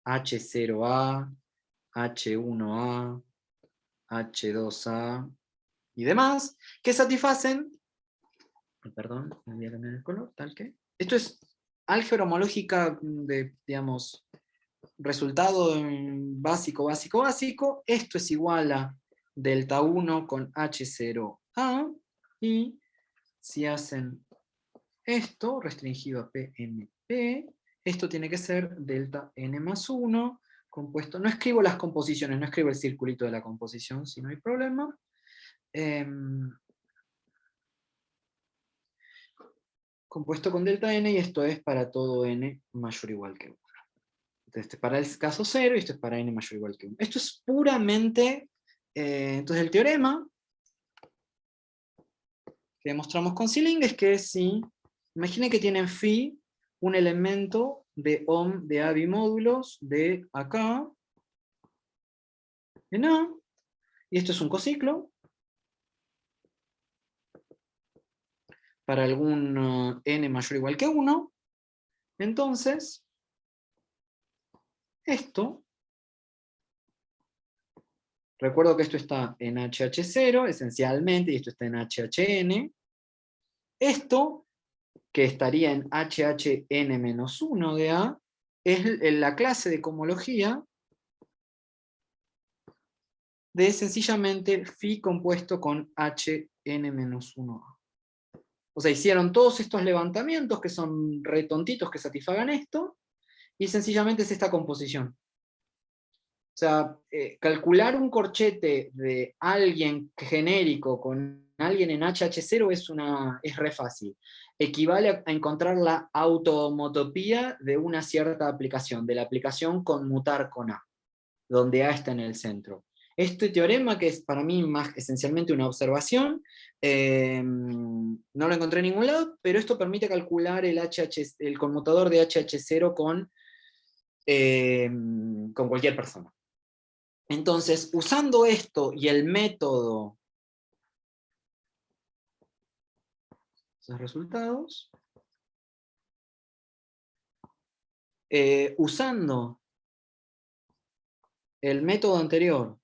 H0A, H1A, H2A y demás, que satisfacen Perdón, me voy a cambiar el color, tal que. Esto es álgebra homológica de, digamos, resultado básico, básico, básico. Esto es igual a delta 1 con H0A, y si hacen esto, restringido a PNP, esto tiene que ser delta n más 1, compuesto, no escribo las composiciones, no escribo el circulito de la composición, si no hay problema. Compuesto con delta n, y esto es para todo n mayor o igual que 1. Entonces, este es para el caso 0, y esto es para n mayor o igual que 1. Esto es puramente, entonces el teorema que demostramos con Sealing es que si, imaginen que tienen phi un elemento de ohm de A bimódulos de acá, en A, y esto es un cociclo, para algún n mayor o igual que 1, entonces, esto, recuerdo que esto está en HH0, esencialmente, y esto está en HHN, esto, que estaría en HHN-1 de A, es la clase de cohomología de sencillamente phi compuesto con Hn-1A. O sea, hicieron todos estos levantamientos que son re tontitos que satisfagan esto, y sencillamente es esta composición. O sea, calcular un corchete de alguien genérico con alguien en HH0 es re fácil. Equivale a encontrar la automotopía de una cierta aplicación, de la aplicación conmutar con A, donde A está en el centro. Este teorema, que es para mí más esencialmente una observación, no lo encontré en ningún lado, pero esto permite calcular el conmutador de HH0 con cualquier persona. Entonces, usando esto y el método, esos resultados, usando el método anterior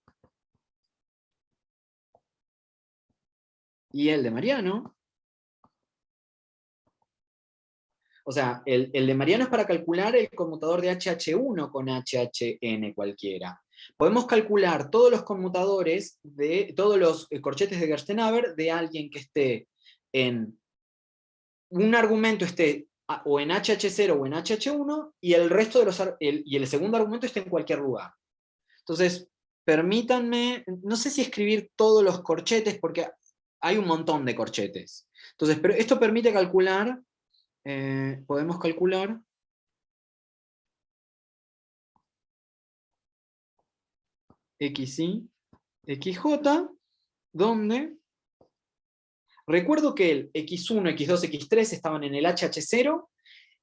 y el de Mariano, o sea, el de Mariano es para calcular el conmutador de HH1 con HHN cualquiera. Podemos calcular todos los conmutadores de todos los corchetes de Gerstenhaber de alguien que esté en un argumento esté o en HH0 o en HH1, y el resto de el segundo argumento esté en cualquier lugar. Entonces, permítanme, no sé si escribir todos los corchetes, porque hay un montón de corchetes. Entonces, pero esto permite calcular, podemos calcular XY, XJ, donde recuerdo que el X1, X2, X3 estaban en el HH0,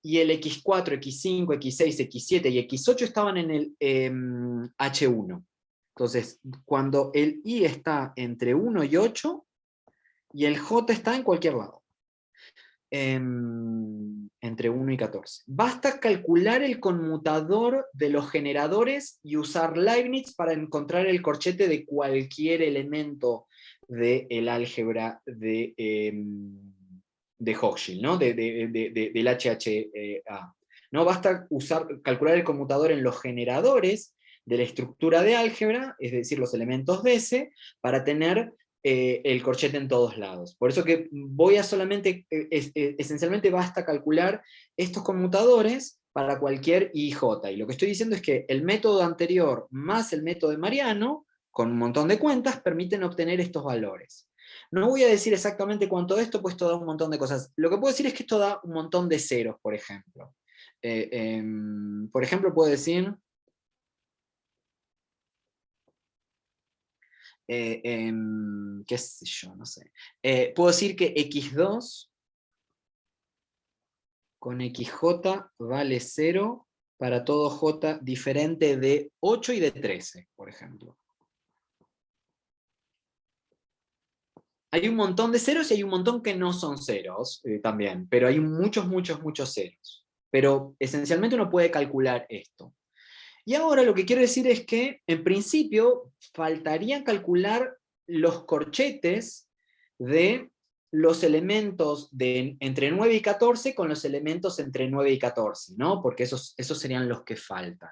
y el X4, X5, X6, X7 y X8 estaban en el H1. Entonces, cuando el I está entre 1 y 8, y el J está en cualquier lado, entre 1 y 14. Basta calcular el conmutador de los generadores y usar Leibniz para encontrar el corchete de cualquier elemento del álgebra de Hochschild, ¿no? Del HHA. ¿No? Basta calcular el conmutador en los generadores de la estructura de álgebra, es decir, los elementos de S, para tener el corchete en todos lados. Por eso que voy a solamente, esencialmente basta calcular estos conmutadores para cualquier IJ. Y lo que estoy diciendo es que el método anterior más el método de Mariano, con un montón de cuentas, permiten obtener estos valores. No voy a decir exactamente cuánto de esto, pues esto da un montón de cosas. Lo que puedo decir es que esto da un montón de ceros, por ejemplo. Por ejemplo, puedo decir qué sé yo, no sé. Puedo decir que x2 con xj vale 0 para todo j diferente de 8 y de 13, por ejemplo. Hay un montón de ceros y hay un montón que no son ceros también, pero hay muchos, muchos, muchos ceros. Pero esencialmente uno puede calcular esto. Y ahora lo que quiero decir es que, en principio, faltaría calcular los corchetes de los elementos de entre 9 y 14 con los elementos entre 9 y 14, ¿no? Porque esos serían los que faltan.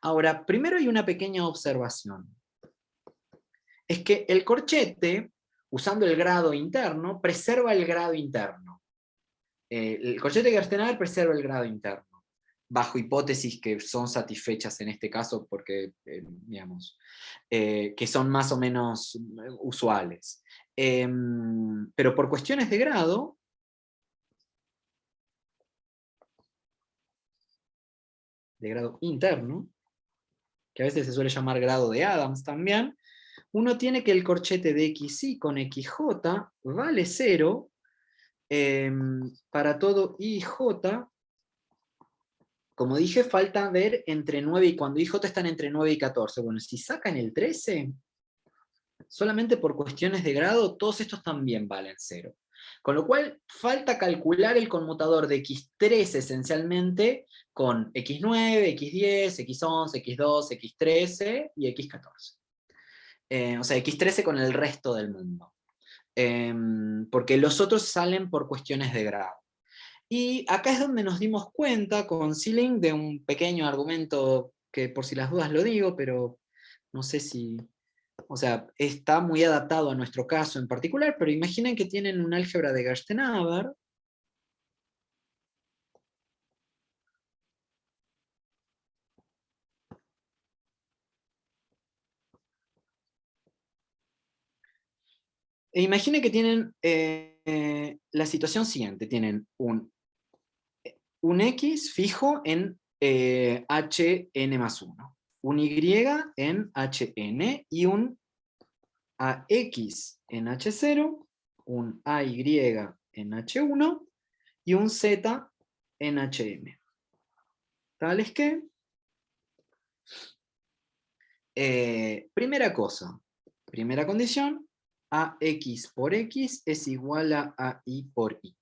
Ahora, primero hay una pequeña observación. Es que el corchete, usando el grado interno, preserva el grado interno. El corchete Gerstenhaber preserva el grado interno, bajo hipótesis que son satisfechas en este caso porque, digamos, que son más o menos usuales. Pero por cuestiones de grado interno, que a veces se suele llamar grado de Adams también, uno tiene que el corchete de xy con xj vale 0 para todo ij. Como dije, falta ver entre 9 y cuando ij están entre 9 y 14. Bueno, si sacan el 13, solamente por cuestiones de grado, todos estos también valen 0. Con lo cual, falta calcular el conmutador de x13 esencialmente con x9, x10, x11, x2, x13 y x14. O sea, x13 con el resto del mundo. Porque los otros salen por cuestiones de grado. Y acá es donde nos dimos cuenta con Sealing de un pequeño argumento que por si las dudas lo digo, pero no sé si... O sea, está muy adaptado a nuestro caso en particular, pero imaginen que tienen un álgebra de Gerstenhaber. E imaginen que tienen la situación siguiente. Tienen un X fijo en Hn más 1, un Y en Hn y un AX en H0, un AY en H1 y un Z en Hm. Tales que, primera cosa, primera condición, AX por X es igual a AI por Y.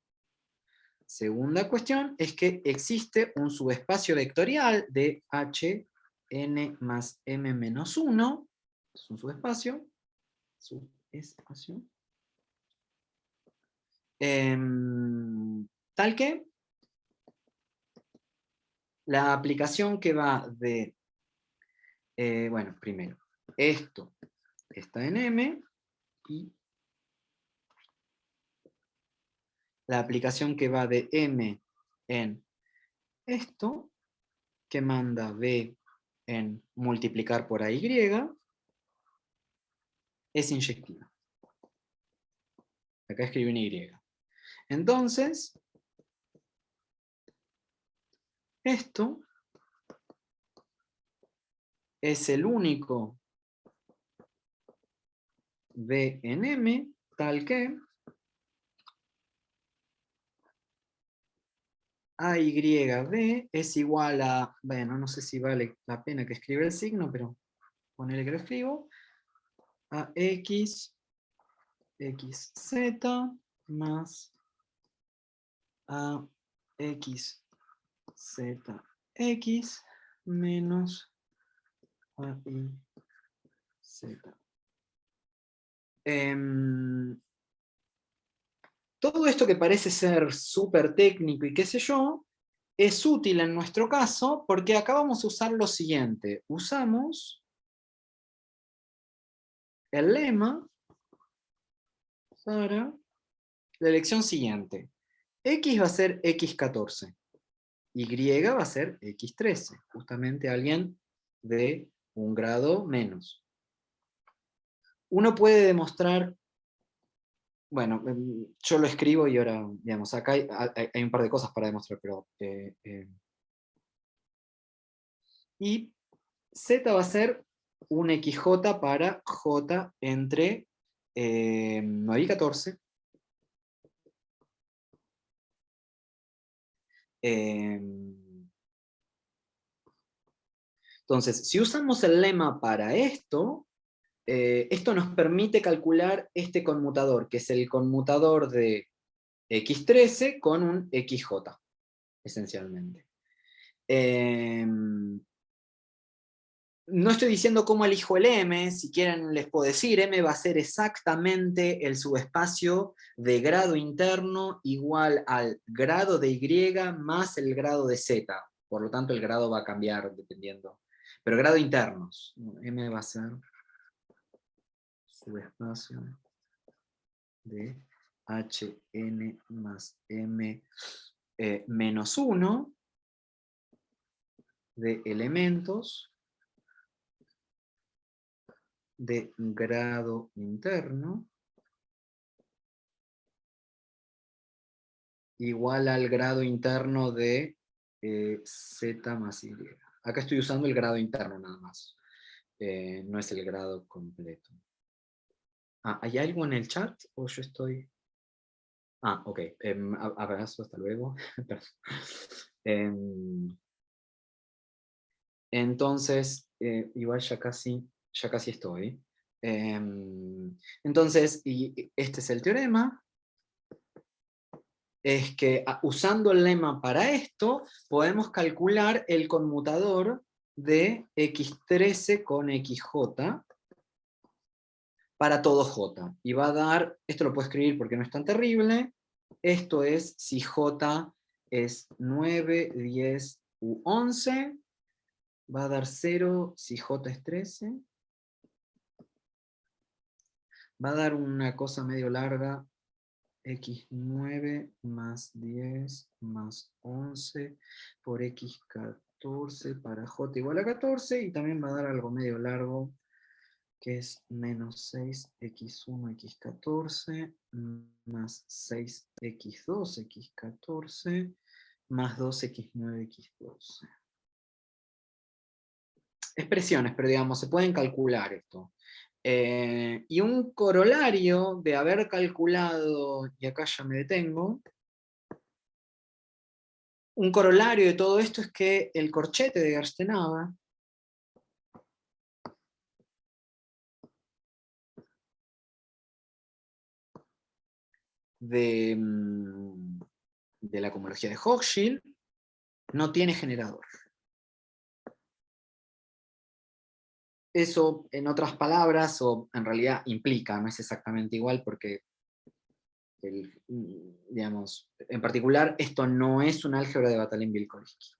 Segunda cuestión es que existe un subespacio vectorial de Hn más M menos 1, es un subespacio, tal que la aplicación que va de, bueno, primero, esto está en M, y la aplicación que va de M en esto, que manda B en multiplicar por AY, es inyectiva. Acá escribí una Y. Entonces, esto es el único B en M, tal que AYB es igual a, bueno, no sé si vale la pena que escriba el signo, pero ponele que lo escribo, a X, XZ más a X, Z, X menos a Y, Z. Todo esto que parece ser súper técnico y qué sé yo, es útil en nuestro caso porque acá vamos a usar lo siguiente. Usamos el lema para la elección siguiente. X va a ser X14. Y va a ser X13. Justamente alguien de un grado menos. Uno puede demostrar, bueno, yo lo escribo y ahora, digamos, acá hay un par de cosas para demostrar, pero... y Z va a ser un XJ para J entre 9 y 14. Entonces, si usamos el lema para esto, esto nos permite calcular este conmutador, que es el conmutador de X13 con un XJ, esencialmente. no estoy diciendo cómo elijo el M, si quieren les puedo decir, M va a ser exactamente el subespacio de grado interno igual al grado de Y más el grado de Z. Por lo tanto el grado va a cambiar dependiendo. Pero grado internos, M va a ser subespacio de HN más M menos 1 de elementos de grado interno igual al grado interno de Z más Y. Acá estoy usando el grado interno nada más. No es el grado completo. Ah, ¿hay algo en el chat? ¿O yo estoy...? Ah, ok. Abrazo, hasta luego. Entonces, igual ya casi estoy. Entonces, y este es el teorema. Es que usando el lema para esto, podemos calcular el conmutador de x13 con xj para todo j. Y va a dar, esto lo puedo escribir porque no es tan terrible, esto es si j es 9, 10 u 11, va a dar 0 si j es 13, va a dar una cosa medio larga, x9 más 10 más 11 por x14 para j igual a 14, y también va a dar algo medio largo, que es menos 6 x1 x14 más 6 x2 x14 más 2 x9 x12. Expresiones, pero digamos, se pueden calcular esto. Y un corolario de haber calculado, y acá ya me detengo, un corolario de todo esto es que el corchete de Gerstenhaber de la cohomología de Hochschild no tiene generador. Eso, en otras palabras, o en realidad implica, no es exactamente igual, porque, digamos, en particular, esto no es un álgebra de Batalin-Minkowski.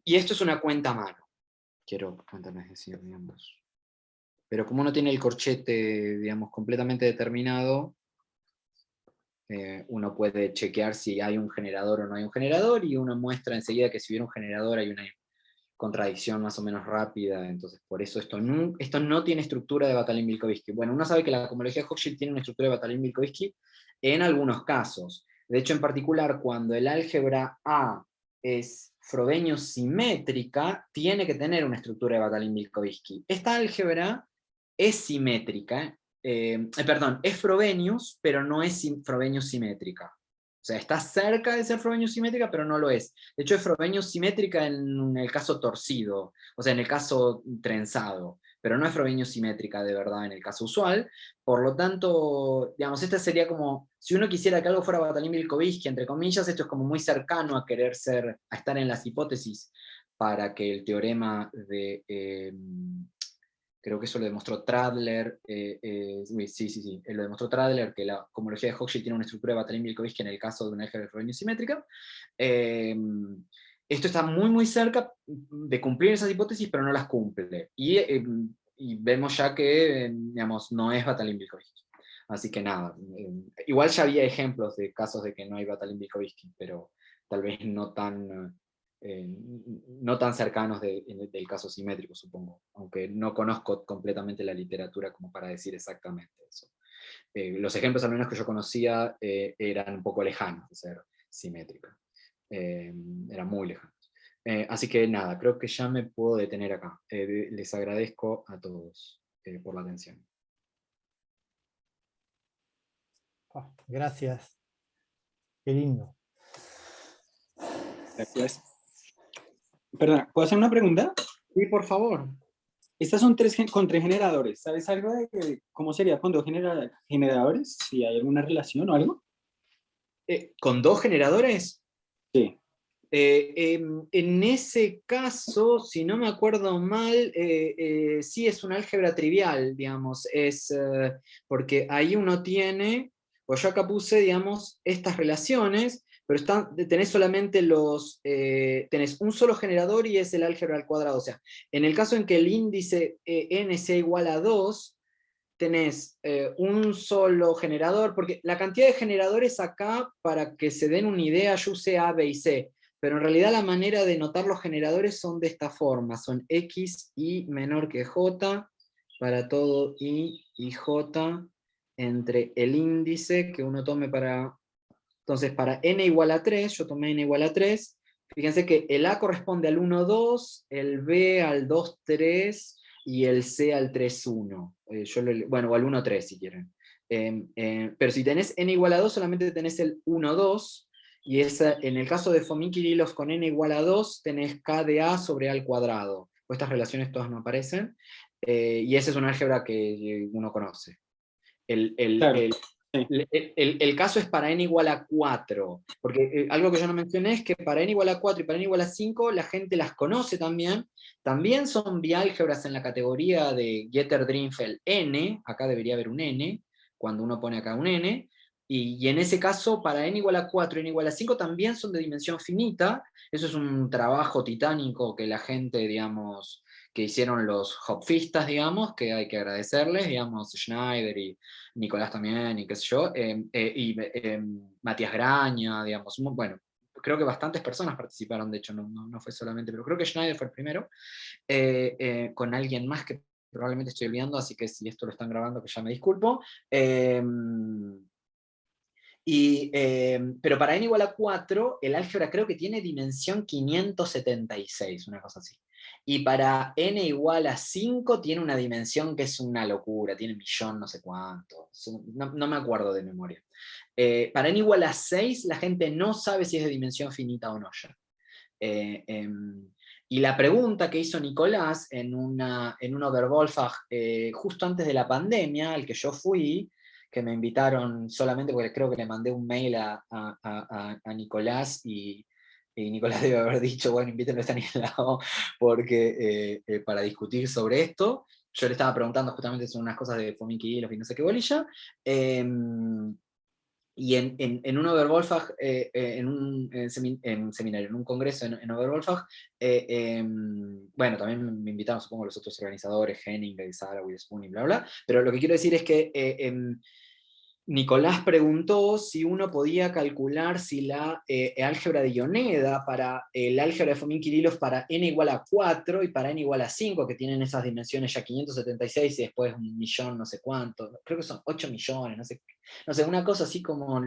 Y esto es una cuenta a mano, quiero contarles decir, digamos. Pero como no tiene el corchete, digamos, completamente determinado, uno puede chequear si hay un generador o no hay un generador, y uno muestra enseguida que si hubiera un generador hay una contradicción más o menos rápida, entonces por eso esto no tiene estructura de Batalin-Minkowski. Bueno, uno sabe que la cohomología de Hochschild tiene una estructura de Batalin-Minkowski en algunos casos. De hecho, en particular, cuando el álgebra A es Frobenius simétrica, tiene que tener una estructura de Batalin-Minkowski. Esta álgebra es simétrica, perdón, es Frobenius, pero no es Frobenius simétrica. O sea, está cerca de ser Frobenius simétrica, pero no lo es. De hecho, es Frobenius simétrica en el caso torcido, o sea, en el caso trenzado, pero no es Frobenius simétrica de verdad en el caso usual. Por lo tanto, digamos, esta sería como, si uno quisiera que algo fuera Batalin-Minkowski, entre comillas, esto es como muy cercano a querer a estar en las hipótesis para que el teorema de... creo que eso lo demostró Tradler, sí, lo demostró Tradler, que la cohomología de Hochschild tiene una estructura de Batalin-Minkowski en el caso de una álgebra de Frobenius simétrica. Esto está muy muy cerca de cumplir esas hipótesis, pero no las cumple. Y vemos ya que, digamos, no es Batalin-Minkowski. Así que nada, igual ya había ejemplos de casos de que no hay Batalin-Minkowski, pero tal vez no tan cercanos del caso simétrico, supongo, aunque no conozco completamente la literatura como para decir exactamente eso. Los ejemplos al menos que yo conocía eran un poco lejanos de ser simétrica, eran muy lejanos. Así que nada, creo que ya me puedo detener acá. Les agradezco a todos por la atención. Gracias. Qué lindo. Gracias. Perdona, ¿puedo hacer una pregunta? Sí, por favor. Estas son con 3 generadores. ¿Sabes algo de cómo sería con 2 generadores? Si hay alguna relación o algo. ¿Con dos generadores? Sí. En ese caso, si no me acuerdo mal, sí es un álgebra trivial, digamos, porque ahí uno tiene, pues yo acá puse, digamos, estas relaciones, pero tenés solamente tenés un solo generador y es el álgebra al cuadrado. O sea, en el caso en que el índice n sea igual a 2, tenés un solo generador, porque la cantidad de generadores acá, para que se den una idea, yo usé A, B y C, pero en realidad la manera de notar los generadores son de esta forma, son X, Y menor que J, para todo Y y J, entre el índice que uno tome para... Entonces, para n igual a 3, yo tomé n igual a 3, fíjense que el A corresponde al 1, 2, el B al 2, 3, y el C al 3, 1. Bueno, o al 1, 3 si quieren. Pero si tenés n igual a 2, solamente tenés el 1, 2, y en el caso de Fomin-Kirillov con n igual a 2, tenés k de a sobre a al cuadrado. Estas relaciones todas no aparecen, y ese es un álgebra que uno conoce. Claro. Sí. El caso es para n igual a 4, porque algo que yo no mencioné es que para n igual a 4 y para n igual a 5 la gente las conoce también son biálgebras en la categoría de Getter-Drinfeld n, acá debería haber un n, cuando uno pone acá un n, y en ese caso para n igual a 4 y n igual a 5 también son de dimensión finita. Eso es un trabajo titánico que la gente, digamos, que hicieron los hopfistas, digamos, que hay que agradecerles, digamos, Schneider y Nicolás también, y qué sé yo, Matías Graña, digamos, bueno, creo que bastantes personas participaron, de hecho, no fue solamente, pero creo que Schneider fue el primero, con alguien más que probablemente estoy olvidando, así que si esto lo están grabando, que ya me disculpo. Pero para n igual a 4, el álgebra creo que tiene dimensión 576, una cosa así. Y para n igual a 5 tiene una dimensión que es una locura, tiene millón no sé cuánto. No me acuerdo de memoria. Para n igual a 6 la gente no sabe si es de dimensión finita o no ya. Y la pregunta que hizo Nicolás en un Oberwolfach justo antes de la pandemia, al que yo fui, que me invitaron solamente porque creo que le mandé un mail a Nicolás y Nicolás debe haber dicho, bueno, invítenlo a Stanislao para discutir sobre esto. Yo le estaba preguntando justamente sobre unas cosas de Fomin-Kirillov y no sé qué bolilla. Y en un Oberwolfach, en un seminario, en un congreso en Oberwolfach, bueno, también me invitaron, supongo, los otros organizadores, Henning, Sara, Witherspoon y bla, bla, pero lo que quiero decir es que Nicolás preguntó si uno podía calcular si la álgebra de Yoneda para el álgebra de Fomin-Kirillov para n igual a 4 y para n igual a 5, que tienen esas dimensiones ya 576 y después un millón no sé cuánto, creo que son 8 millones, no sé, una cosa así como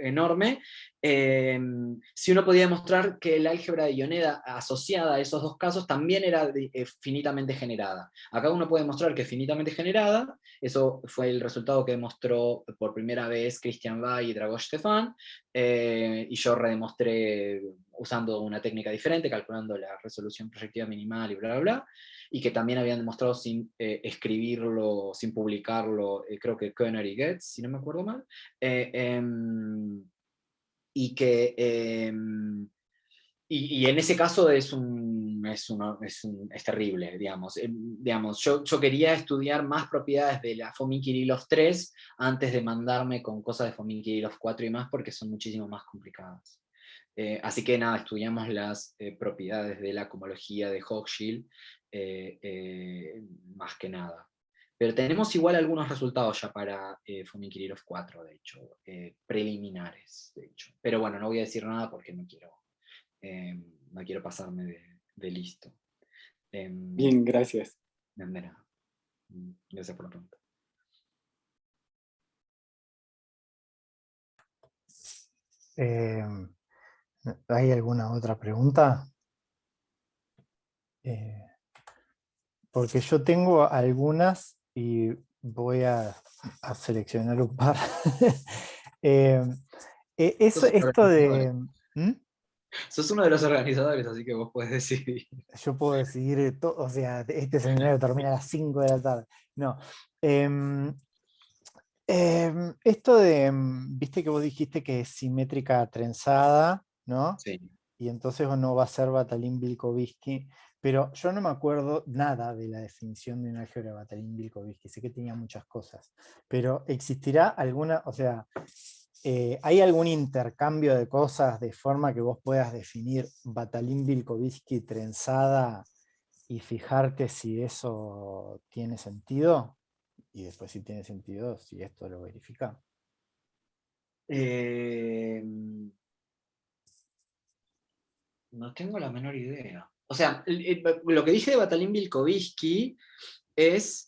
enorme, si uno podía demostrar que el álgebra de Yoneda asociada a esos dos casos también era finitamente generada. Acá uno puede demostrar que es finitamente generada, eso fue el resultado que demostró por primera vez Christian Bay y Dragos Stefan, y yo redemostré usando una técnica diferente, calculando la resolución proyectiva minimal y bla, bla, bla, y que también habían demostrado sin escribirlo, sin publicarlo, creo que Koehner y Goetz, si no me acuerdo mal, y que y en ese caso es terrible, digamos. Yo quería estudiar más propiedades de la Fomin-Kirillov 3 antes de mandarme con cosas de Fomin-Kirillov 4 y más, porque son muchísimo más complicadas. Así que nada, estudiamos las propiedades de la cohomología de Hochschild, más que nada. Pero tenemos igual algunos resultados ya para Fomin-Kirillov 4, de hecho, preliminares, de hecho. Pero bueno, no voy a decir nada porque no quiero pasarme de listo. Bien, gracias. De nada. Gracias por la pregunta. ¿Hay alguna otra pregunta? Porque yo tengo algunas y voy a seleccionar un par. Esto de... ¿Mm? Sos uno de los organizadores, así que vos podés decidir. Yo puedo decidir, o sea, este seminario termina a las 5 de la tarde. No. Esto de, viste que vos dijiste que es simétrica trenzada, ¿no? Sí. Y entonces no va a ser Batalin-Vilkovisky, pero yo no me acuerdo nada de la definición de un álgebra Batalin-Vilkovisky, sé que tenía muchas cosas, pero ¿existirá alguna, o sea, hay algún intercambio de cosas de forma que vos puedas definir Batalin-Vilkovisky trenzada y fijarte si eso tiene sentido? Y después si tiene sentido, si esto lo verifica. No tengo la menor idea. O sea, lo que dije de Batalin-Vilkovisky es...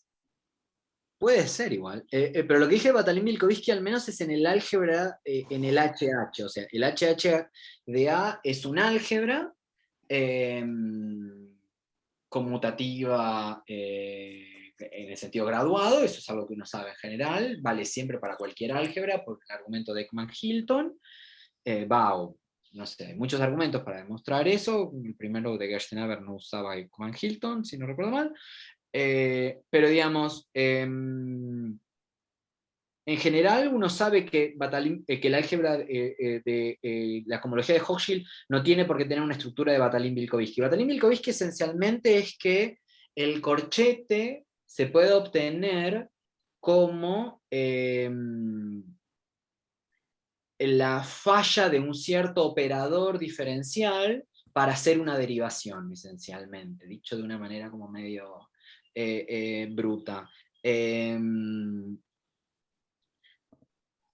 Puede ser igual. Pero lo que dije de Batalin-Vilkovisky al menos es en el álgebra, en el HH. O sea, el HH de A es un álgebra eh, conmutativa en el sentido graduado. Eso es algo que uno sabe en general. Vale siempre para cualquier álgebra, por el argumento de Ekman-Hilton. O no sé, hay muchos argumentos para demostrar eso. El primero de Gerstenhaber no usaba Ekman-Hilton, si no recuerdo mal. Pero digamos, en general uno sabe que, que el álgebra de la cohomología de Hochschild no tiene por qué tener una estructura de Batalin-Vilkovisky. Batalin-Vilkovisky esencialmente es que el corchete se puede obtener como la falla de un cierto operador diferencial para hacer una derivación, esencialmente, dicho de una manera como medio bruta.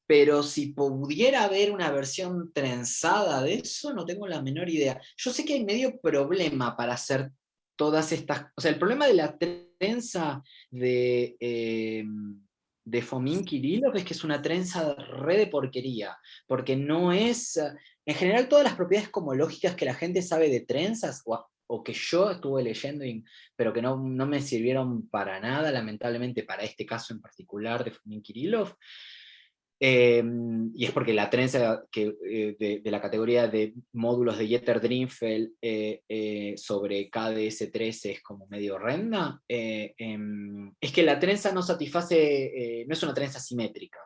Pero si pudiera haber una versión trenzada de eso, no tengo la menor idea. Yo sé que hay medio problema para hacer todas estas... O sea, el problema de la trenza de Fomin-Kirillov es que es una trenza re de porquería, porque no es... En general, todas las propiedades cosmológicas que la gente sabe de trenzas, o que yo estuve leyendo, pero que no me sirvieron para nada, lamentablemente, para este caso en particular de Fomin-Kirillov, y es porque la trenza de la categoría de módulos de Jeter-Drinfeld sobre KDS13 es como medio horrenda, es que la trenza no satisface, no es una trenza simétrica.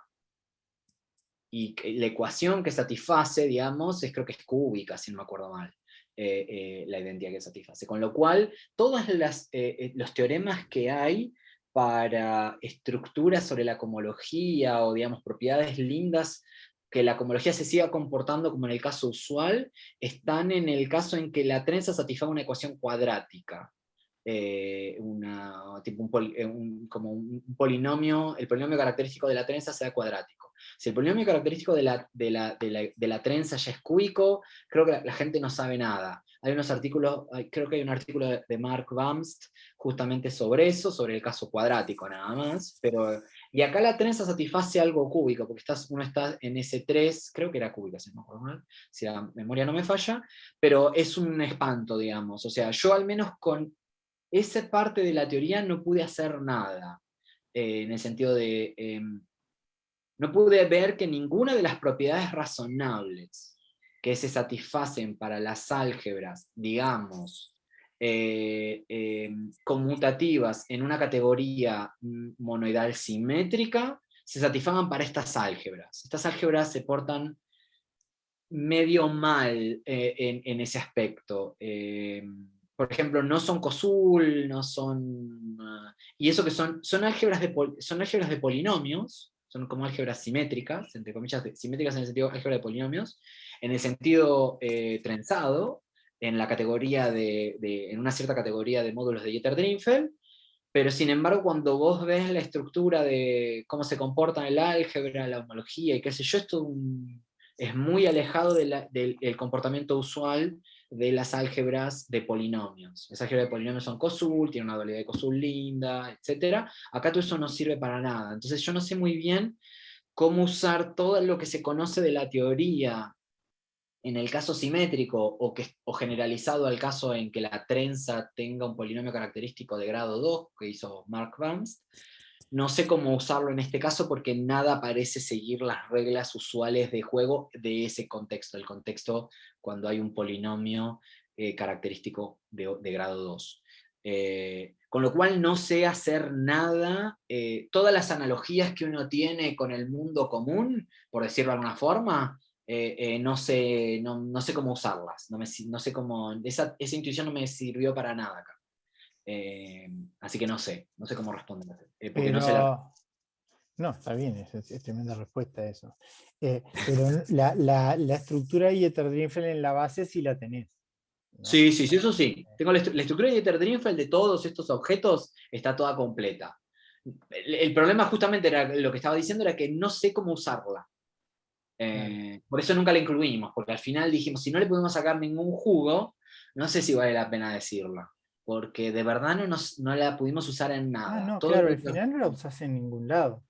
Y la ecuación que satisface, digamos, creo que es cúbica, si no me acuerdo mal, la identidad que satisface. Con lo cual, todos los teoremas que hay para estructuras sobre la cohomología o, digamos, propiedades lindas que la cohomología se siga comportando como en el caso usual, están en el caso en que la trenza satisfaga una ecuación cuadrática. Tipo como un polinomio, el polinomio característico de la trenza sea cuadrático. Si el polinomio característico de la trenza ya es cúbico, creo que la gente no sabe nada. Hay unos artículos, creo que hay un artículo de Mark Bamst justamente sobre eso, sobre el caso cuadrático nada más, y acá la trenza satisface algo cúbico, porque uno está en S3, creo que era cúbica, si no me acuerdo mal, si la memoria no me falla, pero es un espanto, digamos. O sea, yo al menos con esa parte de la teoría no pude hacer nada, en el sentido de, no pude ver que ninguna de las propiedades razonables que se satisfacen para las álgebras, digamos, conmutativas en una categoría monoidal simétrica, se satisfagan para estas álgebras. Estas álgebras se portan medio mal en ese aspecto. Por ejemplo, no son COSUL, no son... y eso que son álgebras son álgebras de polinomios, son como álgebras simétricas, entre comillas, simétricas en el sentido álgebra de polinomios, en el sentido trenzado, en la categoría en una cierta categoría de módulos de Jeter-Drinfeld, pero sin embargo, cuando vos ves la estructura de cómo se comporta en el álgebra, la homología y qué sé yo, es muy alejado del comportamiento usual de las álgebras de polinomios. Las álgebras de polinomios son COSUL, tienen una dualidad de COSUL linda, etc. Acá todo eso no sirve para nada. Entonces yo no sé muy bien cómo usar todo lo que se conoce de la teoría en el caso simétrico o generalizado al caso en que la trenza tenga un polinomio característico de grado 2, que hizo Mark Bamst. No sé cómo usarlo en este caso porque nada parece seguir las reglas usuales de juego de ese contexto, el contexto cuando hay un polinomio característico de grado 2. Con lo cual no sé hacer nada. Todas las analogías que uno tiene con el mundo común, por decirlo de alguna forma, no sé cómo usarlas. No sé cómo, esa intuición no me sirvió para nada acá. Así que no sé cómo responder. Porque no sé Pero, no, está bien, es tremenda respuesta eso. Pero la estructura de Dieter-Drinfeld en la base sí la tenés, ¿no? Sí, eso sí. Tengo la estructura de Dieter-Drinfeld de todos estos objetos, está toda completa. El problema justamente era lo que estaba diciendo, era que no sé cómo usarla. Claro. Por eso nunca la incluimos, porque al final dijimos, si no le podemos sacar ningún jugo, no sé si vale la pena decirla, porque de verdad no la pudimos usar en Ah, nada. no, Todo claro, al final no la usás en ningún lado.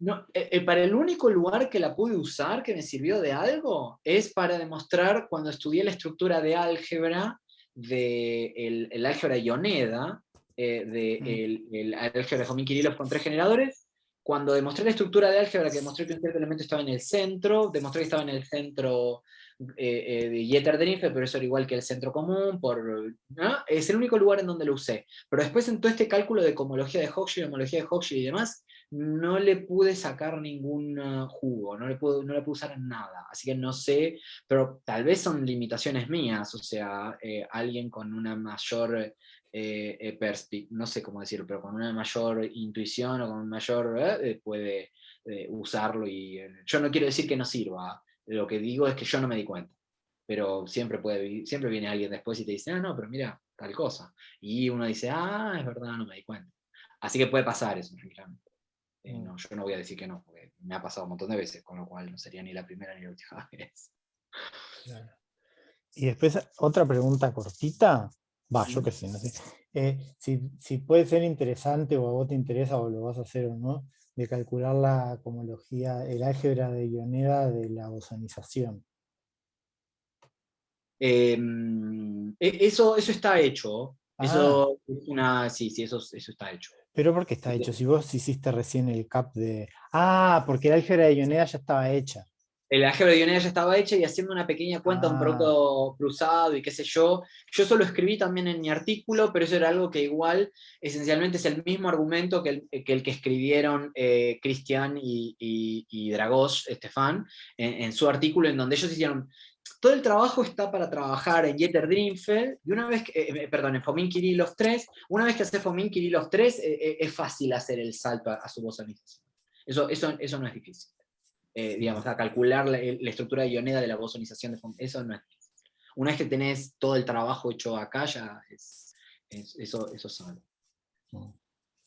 No, para el único lugar que la pude usar que me sirvió de algo es para demostrar cuando estudié la estructura de álgebra de el álgebra Ioneda, el álgebra de Fomin-Kirillov con tres generadores. Cuando demostré la estructura de álgebra, que demostré que un cierto elemento estaba en el centro, demostré que estaba en el centro de Dieter-Drinfeld, pero eso era igual que el centro común, ¿no? Es el único lugar en donde lo usé. Pero después en todo este cálculo de cohomología de Hochschild, homología de Hochschild y demás, no le pude sacar ningún jugo, no le pude usar en nada, así que no sé, pero tal vez son limitaciones mías, o sea, alguien con una mayor no sé cómo decirlo, pero con una mayor intuición o con un mayor puede usarlo y yo no quiero decir que no sirva, lo que digo es que yo no me di cuenta, pero siempre viene alguien después y te dice, ah, no, pero mira, tal cosa, y uno dice, ah, es verdad, no me di cuenta. Así que puede pasar eso, tranquilamente. No, yo no voy a decir que no, porque me ha pasado un montón de veces, con lo cual no sería ni la primera ni la última vez. Claro. Y después, otra pregunta cortita. Va, yo qué sé, no sé. Si puede ser interesante o a vos te interesa o lo vas a hacer o no, de calcular la cohomología, el álgebra de Ioneda de la bosonización. Eso está hecho. Ah, Eso es sí, eso está hecho. pero ¿por qué está hecho? Si vos hiciste recién el CAP de. Ah, porque el álgebra de Ioneda ya estaba hecha. El álgebra de Ioneda ya estaba hecha y haciendo una pequeña cuenta, un Ah, producto cruzado y qué sé yo. Yo eso lo escribí también en mi artículo, pero eso era algo que igual esencialmente es el mismo argumento que el que escribieron Cristian y Dragos, Estefan, en su artículo, en donde ellos hicieron. Todo el trabajo está para trabajar en Dieter-Drinfeld, y una vez perdón, en Fomin-Kirillov 3, una vez que hace Fomin-Kirillov 3, es fácil hacer el salto a su bosonización. Eso no es difícil. Digamos, a calcular la estructura de Ioneda de la bosonización de Fomin, eso no es difícil. Una vez que tenés todo el trabajo hecho acá, ya eso sale.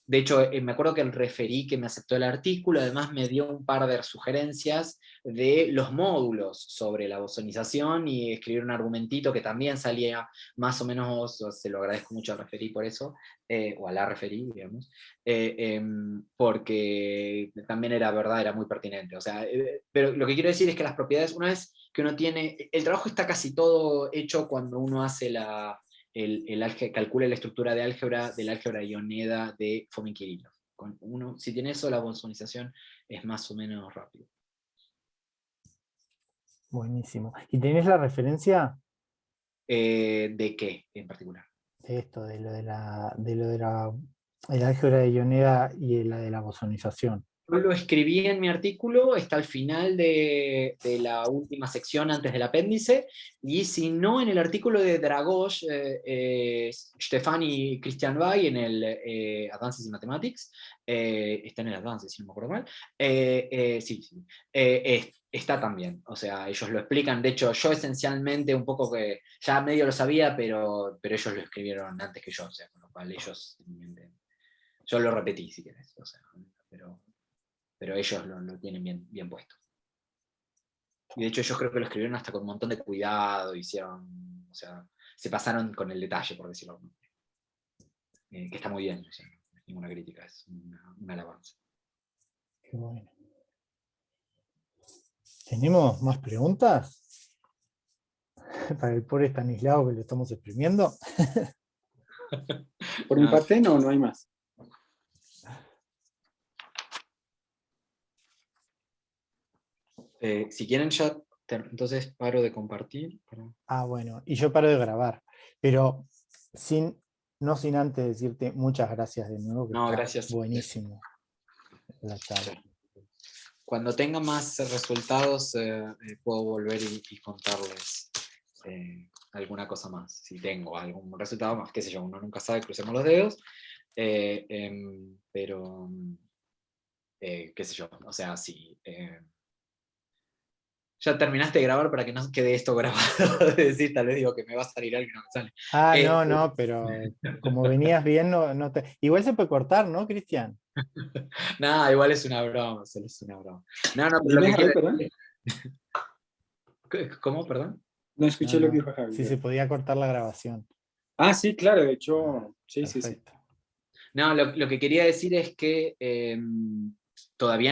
De hecho, me acuerdo que el referí que me aceptó el artículo, además me dio un par de sugerencias de los módulos sobre la bosonización y escribir un argumentito que también salía más o menos, se lo agradezco mucho al referí por eso, o a la referí, digamos, porque también era verdad, era muy pertinente. O sea, pero lo que quiero decir es que las propiedades, una vez que uno tiene, el trabajo está casi todo hecho cuando uno hace calcula la estructura de álgebra del álgebra Ioneda de Fomin-Kirillov. Si tiene eso, la bosonización es más o menos rápido. buenísimo. ¿Y tenés la referencia ¿De qué en particular? de esto, el álgebra de Ioneda y la de la bosonización? Yo lo escribí en mi artículo, está al final de la última sección antes del apéndice, y si no, en el artículo de Dragos, Stefan y Christian Bay en el Advances in Mathematics, está en el Advances, si no me acuerdo mal, sí, está también, o sea, ellos lo explican, de hecho yo esencialmente un poco que ya medio lo sabía, pero ellos lo escribieron antes que yo, o sea, con lo cual ellos, yo lo repetí si querés, o sea, pero ellos lo tienen bien puesto. Y de hecho ellos creo que lo escribieron hasta con un montón de cuidado, hicieron, o sea, se pasaron con el detalle, por decirlo así. Que está muy bien, o sea, no es ninguna crítica, es una alabanza. Qué bueno. ¿Tenemos más preguntas? Para el pobre Estanislao que lo estamos exprimiendo. Por mi parte, no hay más. Si quieren ya, entonces paro de compartir. Ah, bueno, y yo paro de grabar. Pero sin no sin antes decirte muchas gracias de nuevo, que No, está gracias. buenísimo la charla. Cuando tenga más resultados, puedo volver y contarles alguna cosa más. Si tengo algún resultado más, qué sé yo, uno nunca sabe, crucemos los dedos. Pero, qué sé yo, o sea, sí. Ya terminaste de grabar para que no quede esto grabado. Es decir, tal vez digo que me va a salir algo y no me sale. Ah, no, pero como venías bien, igual se puede cortar, ¿no, Cristian? Nada, igual es una broma, solo es una broma. No, pero lo Dime, que Javi, quiero perdón. ¿Cómo, perdón? No escuché lo que dijo No. Javi. Si se podía cortar la grabación. Ah, sí, claro, de hecho, sí. Perfecto. No, lo que quería decir es que todavía